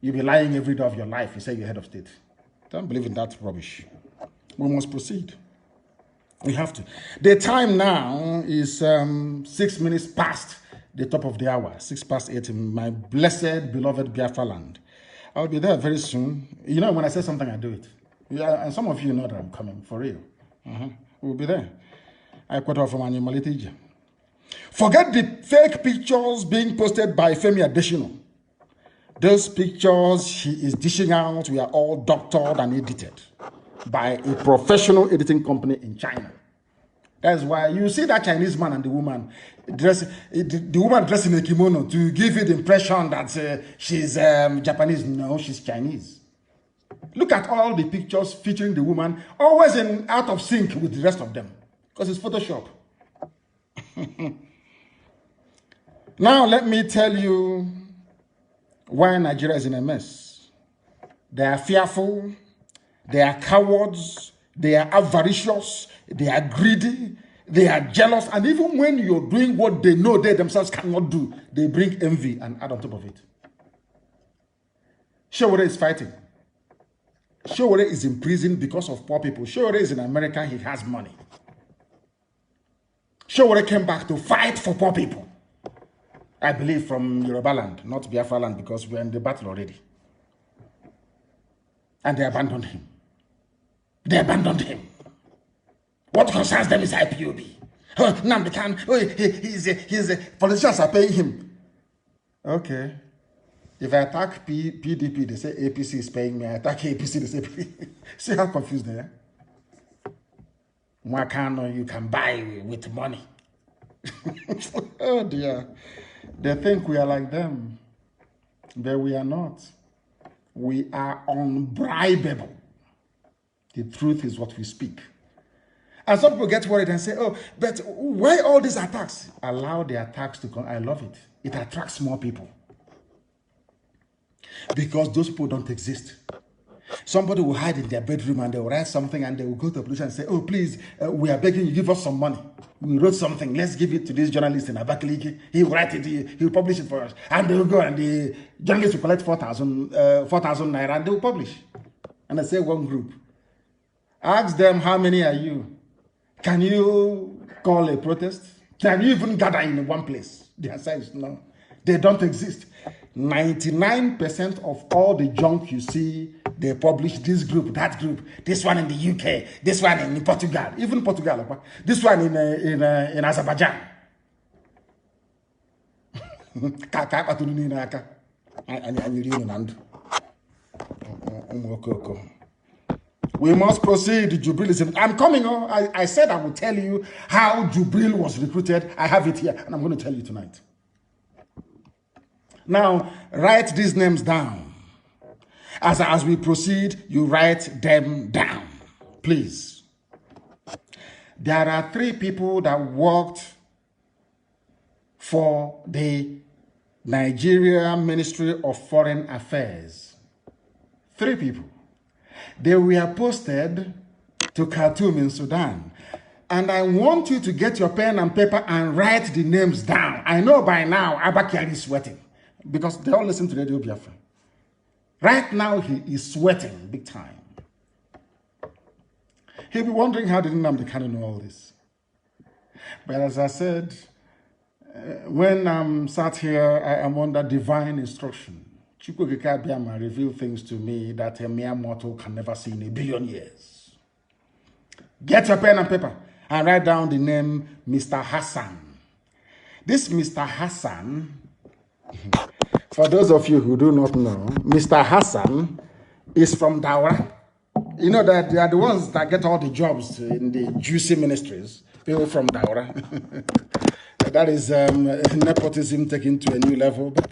you'll be lying every day of your life. You say you're head of state. Don't believe in that rubbish. We must proceed. We have to. The time now is 6 minutes past the top of the hour, 6 past 8 in my blessed, beloved Biafra land. I'll be there very soon. You know, when I say something, I do it. Yeah, and some of you know that I'm coming, for real. We'll be there. I quote off from Animality. Forget the fake pictures being posted by Femi Adesina. Those pictures he is dishing out were all doctored and edited by a professional editing company in China. That's why you see that Chinese man and the woman the woman dressed in a kimono to give you the impression that she's Japanese. No, she's Chinese. Look at all the pictures featuring the woman, always out of sync with the rest of them, because it's Photoshop. Now let me tell you why Nigeria is in a mess. They are fearful, they are cowards, they are avaricious, they are greedy, they are jealous, and even when you're doing what they know they themselves cannot do, they bring envy and add on top of it. Showore is fighting. Showore is in prison because of poor people. Showore is in America, he has money. Showore came back to fight for poor people. I believe from Yoruba land, not Biafra land, because we're in the battle already. And they abandoned him. They abandoned him. What concerns them is IPOB. Oh, Nnamdi can. Oh, he's a politicians are paying him. Okay. If I attack PDP, they say APC is paying me. I attack APC, they say PDP. See how confused they are? Kanu, you can buy with money. Oh dear. They think we are like them. But we are not. We are unbribable. The truth is what we speak. And some people get worried and say, oh, but why all these attacks? Allow the attacks to come. I love it. It attracts more people. Because those people don't exist. Somebody will hide in their bedroom and they will write something and they will go to the police and say, oh, please, we are begging you, give us some money. We wrote something, let's give it to this journalist in Abakaliki. He will write it, he will publish it for us. And they will go and the journalist will collect 4,000 naira and they will publish. And I say one group. Ask them, how many are you? Can you call a protest? Can you even gather in one place? The answer is no. They don't exist. 99% of all the junk you see, they publish this group, that group, this one in the UK, this one in Portugal, even Portugal, this one in Azerbaijan. We must proceed, Jubrilism. I'm coming on. I said I will tell you how Jubril was recruited. I have it here, and I'm going to tell you tonight. Now, write these names down. As we proceed, you write them down, please. There are 3 people that worked for the Nigeria Ministry of Foreign Affairs. 3 people. They were posted to Khartoum in Sudan. And I want you to get your pen and paper and write the names down. I know by now Abakari is sweating because they all listen to Radio Biafra. Right now he is sweating big time. He'll be wondering how did Nnamdi Kanu know all this. But as I said, when I'm sat here, I am under divine instruction. Chukwuka Biama revealed things to me that a mere mortal can never see in a billion years. Get your pen and paper and write down the name Mr. Hassan. This Mr. Hassan For those of you who do not know, Mr. Hassan is from Daura. You know that they are the ones that get all the jobs in the juicy ministries. People from Daura. That is nepotism taken to a new level. But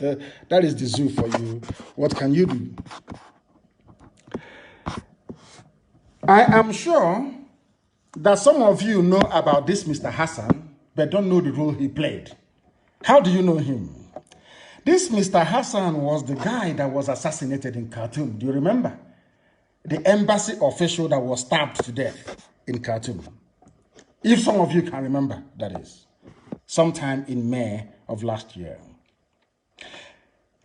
that is the zoo for you. What can you do? I am sure that some of you know about this Mr. Hassan, but don't know the role he played. How do you know him? This Mr. Hassan was the guy that was assassinated in Khartoum. Do you remember? The embassy official that was stabbed to death in Khartoum. If some of you can remember, that is. Sometime in May of last year.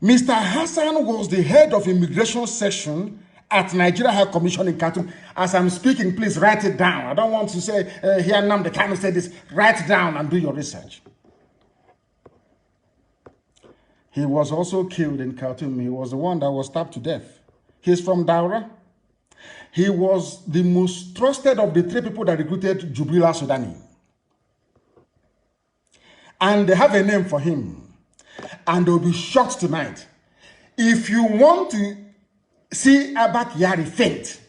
Mr. Hassan was the head of immigration section at Nigeria High Commission in Khartoum. As I'm speaking, please write it down. I don't want to say, here Nnamdi Kanu said this. Write it down and do your research. He was also killed in Khartoum. He was the one that was stabbed to death. He's from Daura. He was the most trusted of the three people that recruited Jubril al-Sudani. And they have a name for him. And they'll be shocked tonight. If you want to see Abba Kyari faint,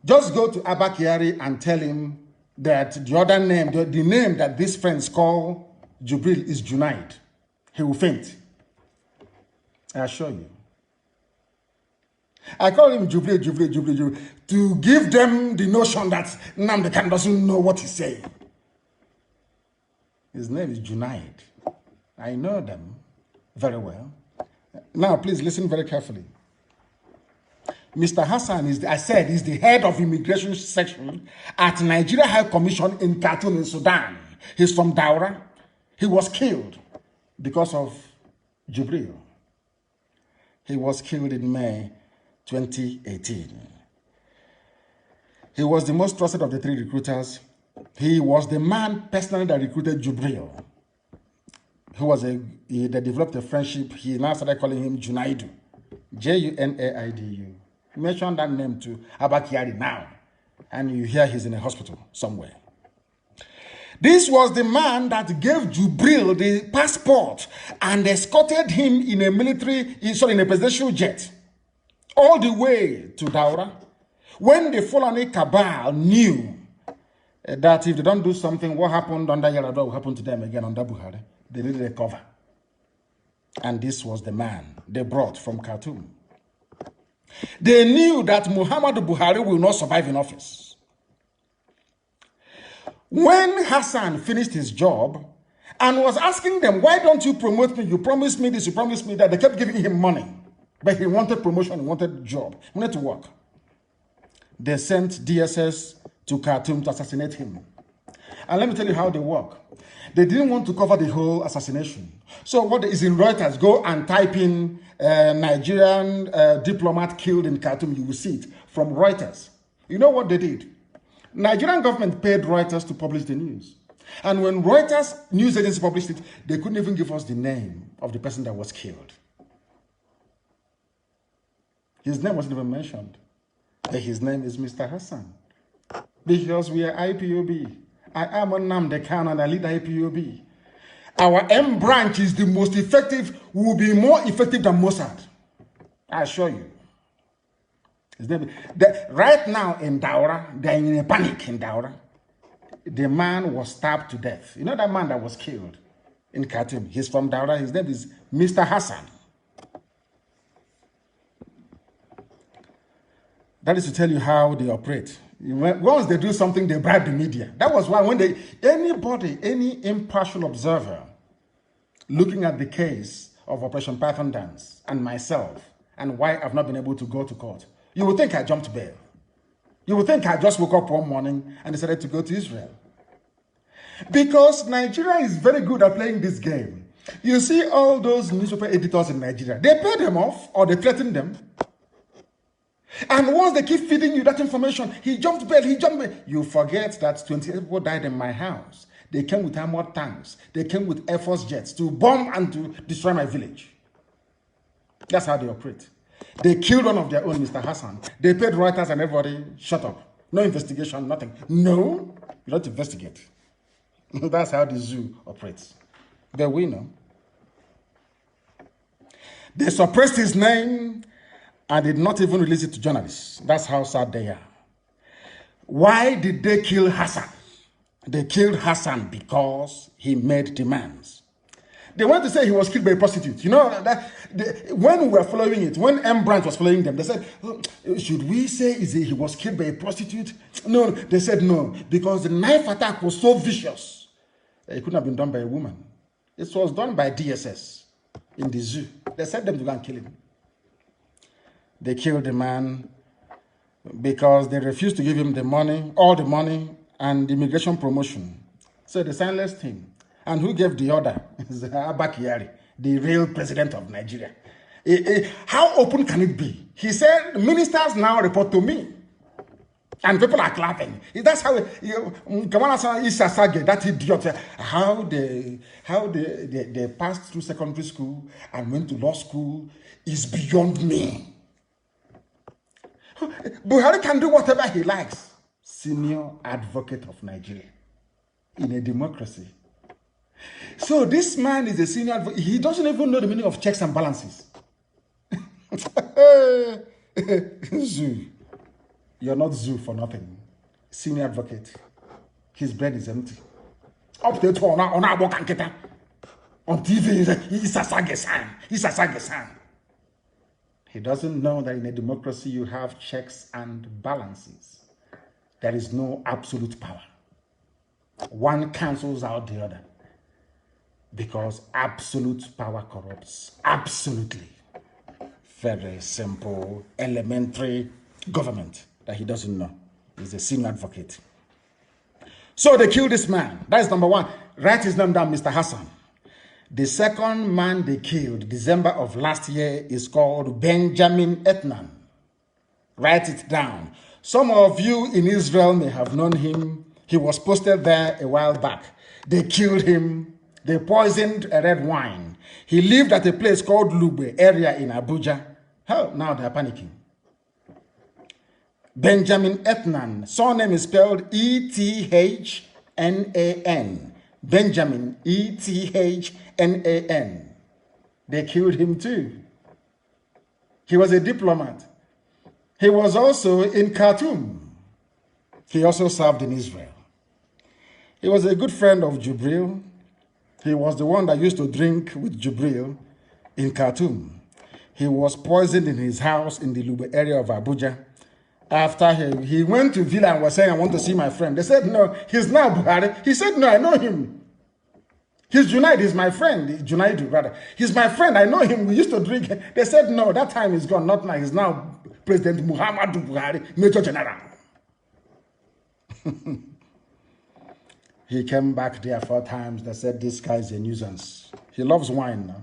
just go to Abba Kyari and tell him that the other name, the name that these friends call Jubril is Junaid. He will faint. I assure you. I call him Jubril, to give them the notion that Nnamdi Kanu doesn't know what he's saying. His name is Junaid. I know them very well. Now, please listen very carefully. Mr. Hassan is, is the head of immigration section at Nigeria High Commission in Khartoum in Sudan. He's from Daura. He was killed because of Jubril. He was killed in May 2018. He was the most trusted of the three recruiters. He was the man personally that recruited Jubril. They developed a friendship. He now started calling him Junaidu. Junaidu. Mention that name to Abba Kyari now, and you hear he's in a hospital somewhere. This was the man that gave Jubril the passport and escorted him in a in a presidential jet all the way to Daura. When the Fulani cabal knew that if they don't do something, what happened under Yar'Adua will happen to them again under Buhari, they needed a cover. And this was the man they brought from Khartoum. They knew that Muhammadu Buhari will not survive in office. When Hassan finished his job and was asking them, why don't you promote me? You promised me this, you promised me that. They kept giving him money. But he wanted promotion, he wanted a job, he wanted to work. They sent DSS to Khartoum to assassinate him. And let me tell you how they work. They didn't want to cover the whole assassination. So what is in Reuters, go and type in Nigerian diplomat killed in Khartoum, you will see it from Reuters. You know what they did? Nigerian government paid Reuters to publish the news. And when Reuters news agency published it, they couldn't even give us the name of the person that was killed. His name wasn't even mentioned. His name is Mr. Hassan. Because we are IPOB. I am Nnamdi Kanu and I lead IPOB. Our M branch is the most effective, will be more effective than Mossad. I assure you. Right now in Daura, they're in a panic in Daura. The man was stabbed to death. You know that man that was killed in Khartoum? He's from Daura. His name is Mr. Hassan. That is to tell you how they operate. Once they do something, they bribe the media. That was why when any impartial observer looking at the case of Operation Python Dance and myself and why I've not been able to go to court, you would think I jumped bail. You would think I just woke up one morning and decided to go to Israel. Because Nigeria is very good at playing this game. You see all those newspaper editors in Nigeria, they pay them off or they threaten them. And once they keep feeding you that information, he jumped bail, you forget that 28 people died in my house. They came with armored tanks. They came with Air Force jets to bomb and to destroy my village. That's how they operate. They killed one of their own, Mr. Hassan. They paid Reuters and everybody, shut up. No investigation, nothing. No, you don't investigate. That's how the zoo operates. But we know. They suppressed his name and did not even release it to journalists. That's how sad they are. Why did they kill Hassan? They killed Hassan because he made demands. They wanted to say he was killed by a prostitute. You know, when we were following it, when M. Branch was following them, they said, oh, should we say he was killed by a prostitute? No, they said no, because the knife attack was so vicious. It couldn't have been done by a woman. It was done by DSS in the zoo. They sent them to go and kill him. They killed the man because they refused to give him the money, all the money, and immigration promotion. So they silenced him. And who gave the order? Abba Kyari, the real president of Nigeria. How open can it be? He said, ministers now report to me. And people are clapping. That's how Kamala Issa Sage, that idiot, how they passed through secondary school and went to law school is beyond me. Buhari can do whatever he likes. Senior advocate of Nigeria in a democracy. So this man is a senior advocate. He doesn't even know the meaning of checks and balances. Zoo. You're not Zoo for nothing. Senior advocate. His brain is empty. Up to on TV, he's a Sagesan. He doesn't know that in a democracy you have checks and balances. There is no absolute power. One cancels out the other. Because absolute power corrupts. Absolutely. Very simple, elementary government that he doesn't know. He's a senior advocate. So they killed this man. That is number one. Write his name down, Mr. Hassan. The second man they killed, December of last year, is called Benjamin Etnan. Write it down. Some of you in Israel may have known him. He was posted there a while back. They killed him. They poisoned a red wine. He lived at a place called Lube area in Abuja. Hell, now they're panicking. Benjamin Etnan. Surname is spelled E-T-H-N-A-N. Benjamin, E-T-H-N-A-N. They killed him too. He was a diplomat. He was also in Khartoum. He also served in Israel. He was a good friend of Jubril. He was the one that used to drink with Jubril in Khartoum. He was poisoned in his house in the Lube area of Abuja. After he went to Villa and was saying, I want to see my friend. They said, no, he's now Buhari. He said, no, I know him. He's Junaid, he's my friend. Junaidu, rather. He's my friend, I know him. We used to drink. They said, no, that time is gone, not now. He's now President Muhammadu Buhari, Major General. He came back there 4 times. They said, this guy is a nuisance. He loves wine now.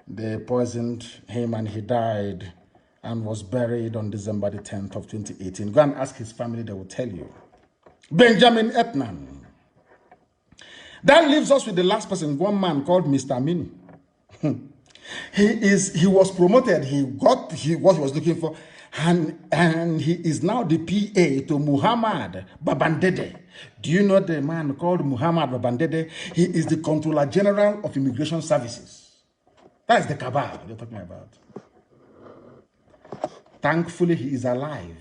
They poisoned him and he died and was buried on December the 10th of 2018. Go and ask his family, they will tell you. Benjamin Etnan. That leaves us with the last person, one man called Mr. Mini. He was promoted. He got what he was looking for. And he is now the PA to Muhammad Babandede. Do you know the man called Muhammad Babandede? He is the Controller General of Immigration Services. That is the cabal they're talking about. Thankfully, he is alive.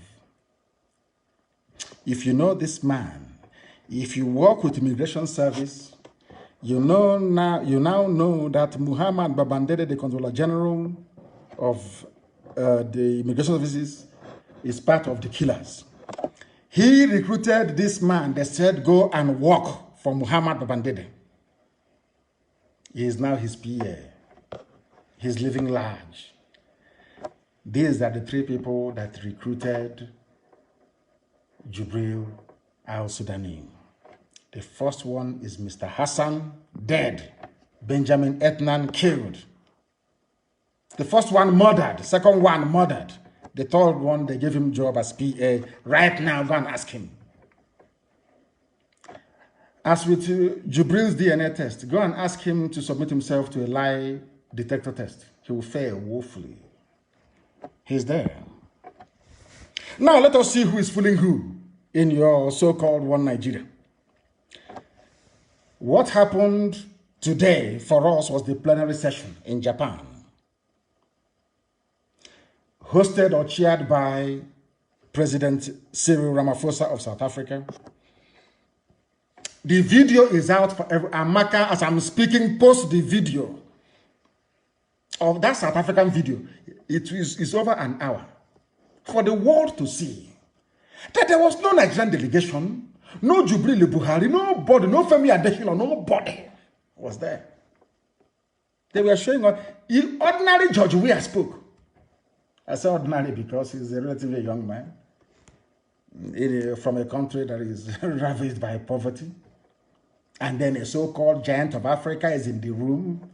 If you know this man, if you work with Immigration Service, you now know that Muhammad Babandede, the Controller General of the Immigration Services, is part of the killers. He recruited this man. They said, go and work for Muhammad Babandede. He is now his PA. He's living large. These are the 3 people that recruited Jubril al-Sudani. The first one is Mr. Hassan, dead. Benjamin Etnan, killed. The first one murdered. The second one murdered. The third one, they gave him job as PA. Right now, go and ask him. As with Jubril's DNA test, go and ask him to submit himself to a lie detector test. He will fail woefully. He's there. Now let us see who is fooling who in your so-called one Nigeria. What happened today for us was the plenary session in Japan. hosted or chaired by President Cyril Ramaphosa of South Africa. The video is out for Amaka, as I'm speaking, post the video of that South African video. It's over an hour for the world to see that there was no Nigerian delegation, no Jubril Buhari, nobody, no Femi Adesina, nobody was there. They were showing on ordinary George Weah spoke. I say ordinary because he's a relatively young man from a country that is ravaged by poverty. And then a so-called giant of Africa is in the room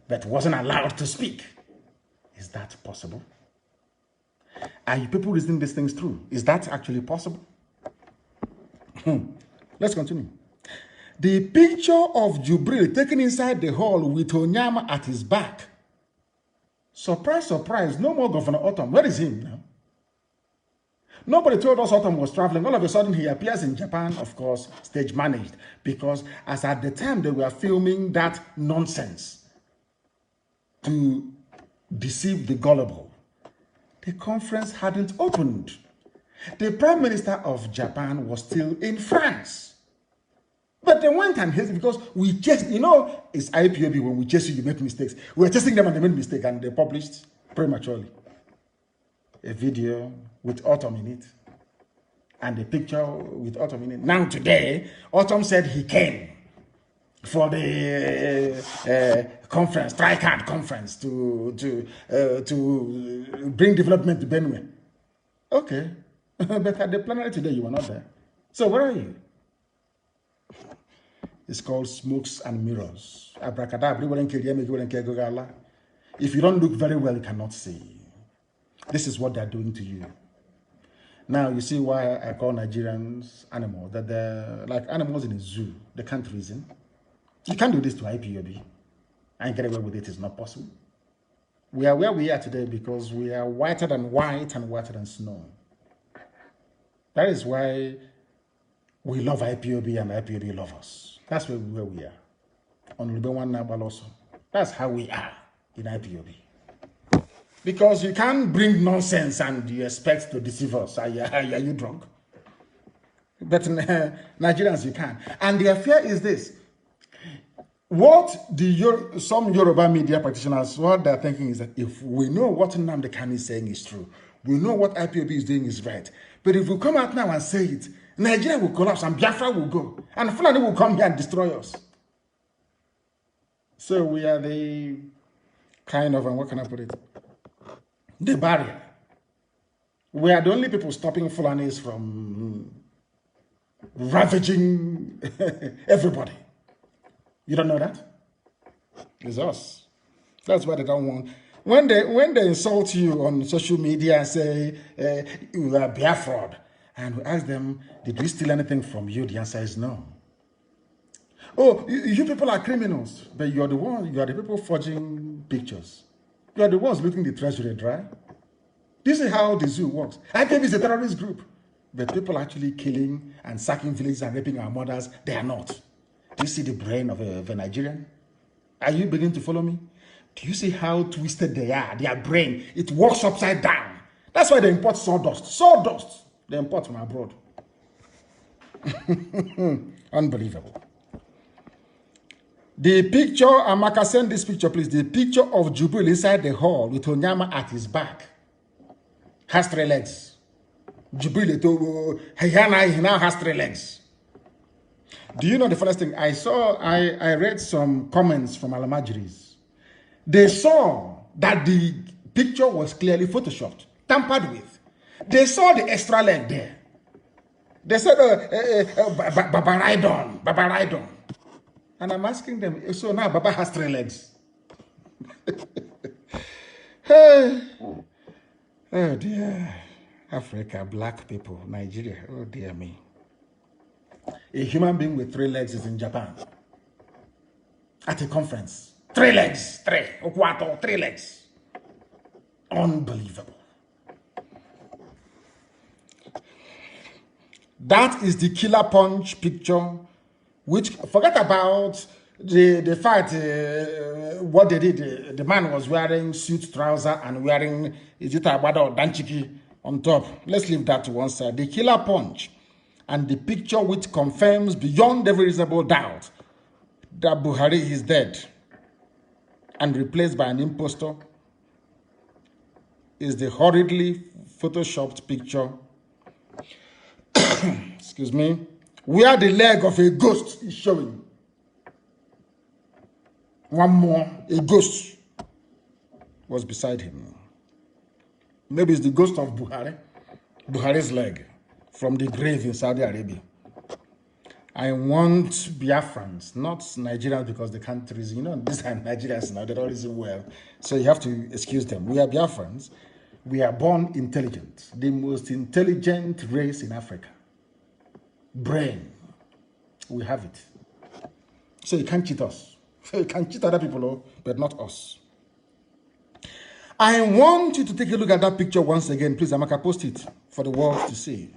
but wasn't allowed to speak. Is that possible? Are you people reasoning these things through? Is that actually possible? Let's continue. The picture of Jubril taken inside the hall with Onyama at his back. Surprise, surprise, no more Governor Autumn. Where is him now? Nobody told us Autumn was traveling. All of a sudden, he appears in Japan, of course, stage managed, because as at the time they were filming that nonsense to deceive the gullible, the conference hadn't opened. The Prime Minister of Japan was still in France. But they went and hit because we chased, it's IPOB, when we chase you, you make mistakes. We were chasing them and they made mistakes, and they published prematurely a video with Autumn in it and a picture with Autumn in it. Now today, Autumn said he came for the conference, Tricard conference, to bring development to Benue. Okay, but at the plenary today, you were not there. So where are you? It's called smokes and mirrors. Abracadabra. If you don't look very well, you cannot see. This is what they're doing to you. Now, you see why I call Nigerians animals, that they're like animals in a zoo. They can't reason. You can't do this to IPOB and get away with it. It's not possible. We are where we are today because we are whiter than white and whiter than snow. That is why we love IPOB and IPOB love us. That's where we are. On Lubewan Nabal also. That's how we are in IPOB. Because you can't bring nonsense and you expect to deceive us. Are you drunk? But Nigerians, you can. And their fear is this. What some Yoruba media practitioners, what they're thinking is that if we know what Nnamdi Kanu is saying is true, we know what IPOB is doing is right. But if we come out now and say it, Nigeria will collapse and Biafra will go. And Fulani will come here and destroy us. So we are the kind of, and what can I put it? The barrier. We are the only people stopping Fulanis from ravaging everybody. You don't know that? It's us. That's why they don't want. When they insult you on social media and say you are Biafra, and we ask them, did we steal anything from you? The answer is no. Oh, you people are criminals, but you are the people forging pictures. You are the ones looking the treasury dry. This is how the zoo works. IPOB is a terrorist group, but people actually killing and sacking villages and raping our mothers, they are not. Do you see the brain of a Nigerian? Are you beginning to follow me? Do you see how twisted they are? Their brain, it works upside down. That's why they import sawdust. Sawdust, they import from abroad. Unbelievable. The picture, Amaka, send this picture, please. The picture of Jubril inside the hall with Onyama at his back. Has 3 legs. Jubril, he now has 3 legs. Do you know the first thing? I read some comments from Alamajiris. They saw that the picture was clearly photoshopped, tampered with. They saw the extra leg there. They said, Baba Raidon. And I'm asking them, so now Baba has 3 legs. Hey. Oh dear. Africa, black people, Nigeria, oh dear me. A human being with 3 legs is in Japan. At a conference. 3 legs. 3 legs. Unbelievable. That is the killer punch picture, which, forget about The fact, what they did, the man was wearing suit trouser and wearing Abada or Danchiki on top. Let's leave that to one side. The killer punch and the picture which confirms beyond every reasonable doubt that Buhari is dead and replaced by an impostor is the hurriedly photoshopped picture, excuse me, where the leg of a ghost is showing. One more, a ghost was beside him. Maybe it's the ghost of Buhari's leg from the grave in Saudi Arabia. I want Biafrans, not Nigerians, because they can't reason. You know, these are Nigerians now, they don't reason well. So you have to excuse them. We are Biafrans. We are born intelligent, the most intelligent race in Africa. Brain. We have it. So you can't cheat us. You can cheat other people, but not us. I want you to take a look at that picture once again. Please, Amaka, post it for the world to see.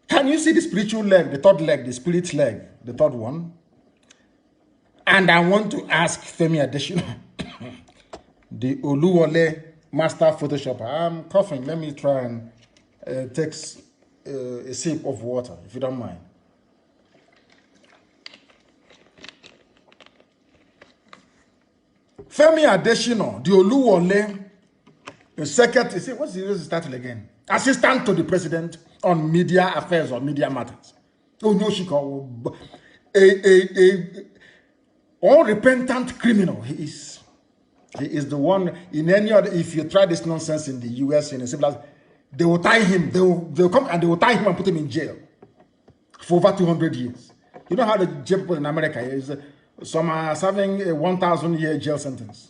Can you see the spiritual leg, the third leg, the spirit leg, the third one? And I want to ask Femi Adesina, the Oluwole master photoshopper. I'm coughing. Let me try and take a sip of water, if you don't mind. Femi Adesina, the Oluwole, the secretary, what's the title again? Assistant to the president on media affairs or media matters. A unrepentant criminal. He is the one in any other. If you try this nonsense in the US, in a civil, they will tie him. They'll come and they will tie him and put him in jail for over 200 years. You know how the jail people in America is. Some are serving a 1,000-year jail sentence.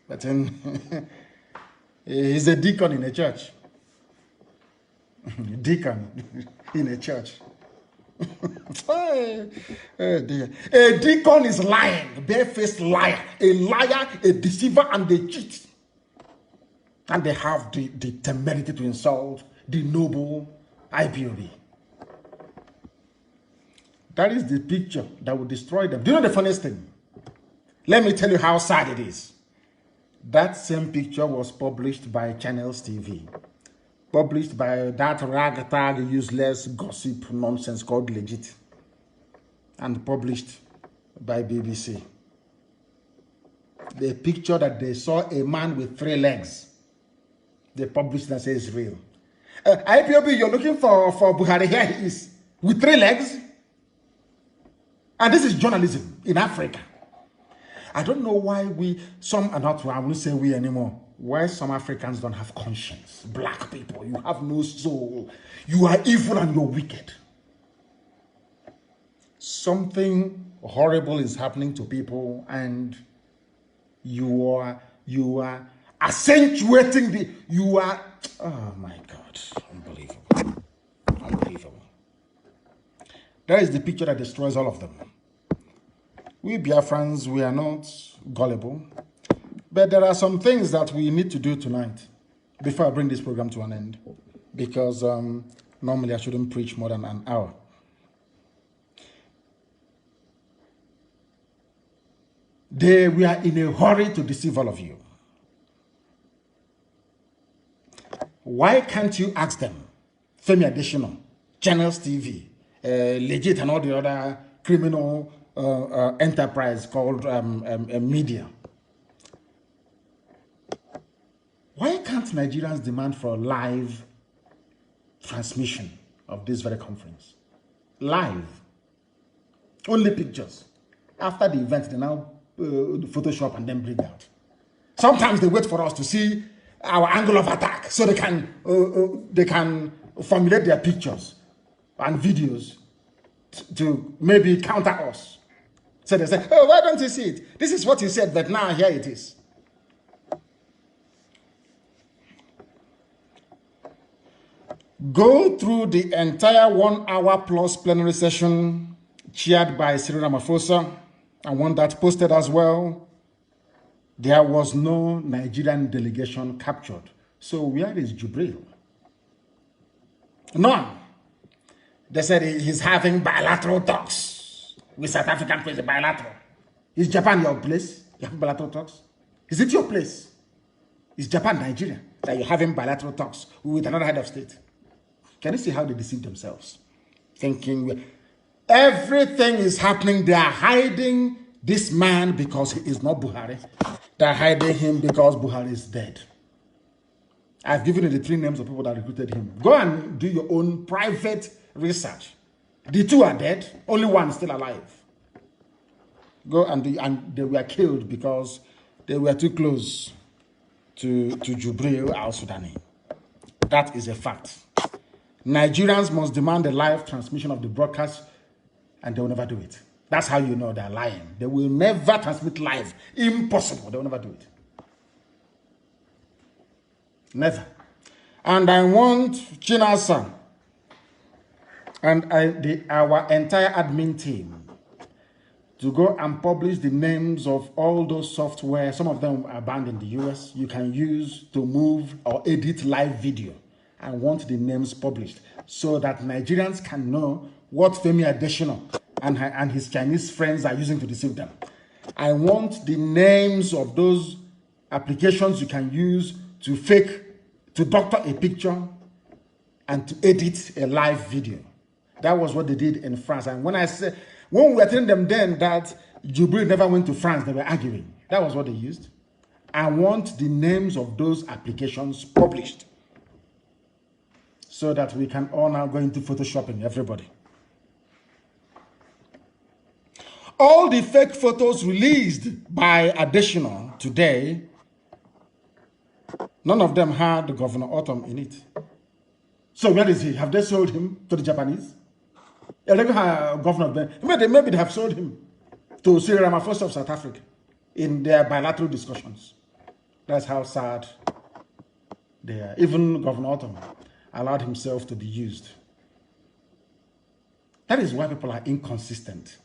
But then he's a deacon in a church. Deacon in a church. Oh, dear. A deacon is lying, barefaced liar, a liar, a deceiver, and a cheat. And they have the temerity to insult the noble IPOB. That is the picture that will destroy them. Do you know the funniest thing? Let me tell you how sad it is. That same picture was published by Channels TV. Published by that ragtag, useless gossip nonsense called Legit. And published by BBC. The picture that they saw a man with 3 legs. They published and say it's real. IPOB, you're looking for Buhari. Here he is. With 3 legs. And this is journalism in Africa. I don't know why some are not, I won't say we anymore. Why some Africans don't have conscience. Black people, you have no soul. You are evil and you're wicked. Something horrible is happening to people and you are accentuating oh my God, unbelievable. Unbelievable. That is the picture that destroys all of them. We Biafrans, we are not gullible. But there are some things that we need to do tonight before I bring this program to an end. Because normally I shouldn't preach more than an hour. We are in a hurry to deceive all of you. Why can't you ask them? Femi Adesina, Channels TV, Legit and all the other criminal enterprise called media. Why can't Nigerians demand for a live transmission of this very conference? Live. Only pictures. After the event, they now Photoshop and then bring out. Sometimes they wait for us to see our angle of attack so they can formulate their pictures and videos to maybe counter us. So they say, oh, why don't you see it? This is what you said, but now here it is. Go through the entire 1 hour plus plenary session chaired by Cyril Ramaphosa. I want that posted as well. There was no Nigerian delegation captured. So where is Jubril? None. They said he's having bilateral talks with South African president, bilateral. Is Japan your place? You have bilateral talks? Is it your place? Is Japan Nigeria that you're having bilateral talks with another head of state? Can you see how they deceive themselves? Thinking everything is happening. They are hiding this man because he is not Buhari. They are hiding him because Buhari is dead. I've given you the 3 names of people that recruited him. Go and do your own private research. The 2 are dead. Only 1 is still alive. Go and do, and they were killed because they were too close to Jubril al-Sudani. That is a fact. Nigerians must demand a live transmission of the broadcast, and they will never do it. That's how you know they're lying. They will never transmit live. Impossible. They will never do it. Never. And I want Chinasa and our entire admin team to go and publish the names of all those software. Some of them are banned in the US. You can use to move or edit live video. I want the names published so that Nigerians can know what Femi Adesina and his Chinese friends are using to deceive them. I want the names of those applications you can use to doctor a picture and to edit a live video. That was what they did in France. And when we were telling them then that Jubril never went to France, they were arguing. That was what they used. I want the names of those applications published so that we can all now go into photoshopping, everybody. All the fake photos released by Adesina today, none of them had Governor Autumn in it. So where is he? Have they sold him to the Japanese? Governor, maybe they have sold him to Cyril Ramaphosa of South Africa in their bilateral discussions. That's how sad they are. Even Governor Autumn allowed himself to be used. That is why people are inconsistent.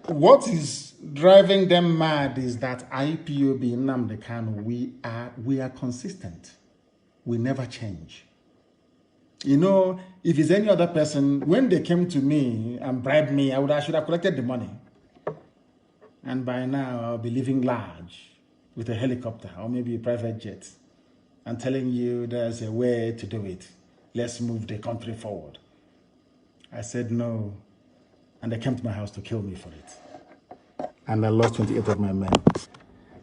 What is driving them mad is that IPOB, Nnamdi Kanu, we are consistent. We never change. You know, if it's any other person, when they came to me and bribed me, I should have collected the money. And by now, I'll be living large with a helicopter or maybe a private jet and telling you there's a way to do it. Let's move the country forward. I said no. And they came to my house to kill me for it. And I lost 28 of my men.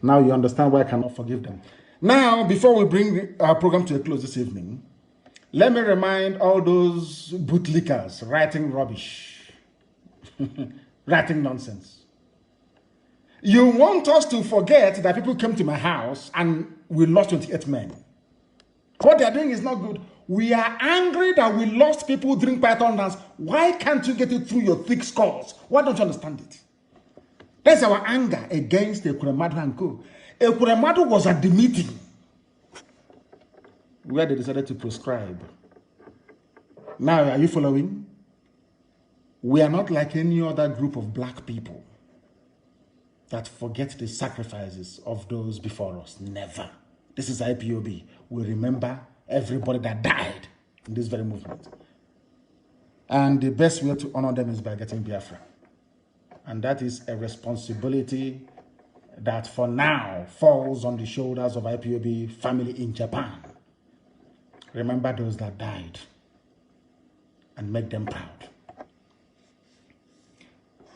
Now you understand why I cannot forgive them. Now, before we bring our program to a close this evening, let me remind all those bootlickers writing rubbish, writing nonsense. You want us to forget that people came to my house and we lost 28 men. What they are doing is not good. We are angry that we lost people during Python dance. Why can't you get it through your thick skulls? Why don't you understand it? That's our anger against Ekuremadu and co. Ekuremadu was at the meeting where they decided to prescribe. Now, are you following? We are not like any other group of black people that forget the sacrifices of those before us. Never. This is IPOB. We remember everybody that died in this very movement. And the best way to honor them is by getting Biafra. And that is a responsibility that for now falls on the shoulders of IPOB family in Japan. Remember those that died and make them proud.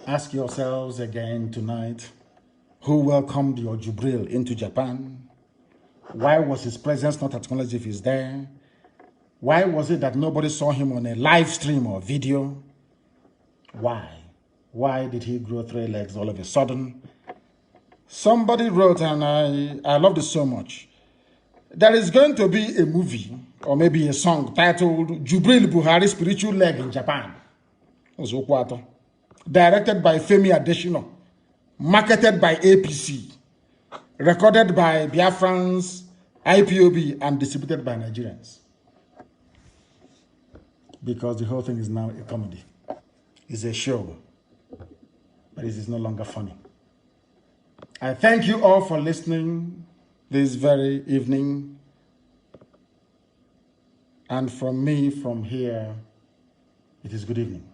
Ask yourselves again tonight, who welcomed your Jubril into Japan? Why was his presence not acknowledged if he's there? Why was it that nobody saw him on a live stream or video? Why? Why did he grow 3 legs all of a sudden? Somebody wrote, and I love this so much. There is going to be a movie or maybe a song titled Jubril Buhari Spiritual Leg in Japan. Directed by Femi Adesina, marketed by APC, recorded by Biafrans, IPOB, and distributed by Nigerians. Because the whole thing is now a comedy. It's a show, but it is no longer funny. I thank you all for listening this very evening. And from me, from here, it is good evening.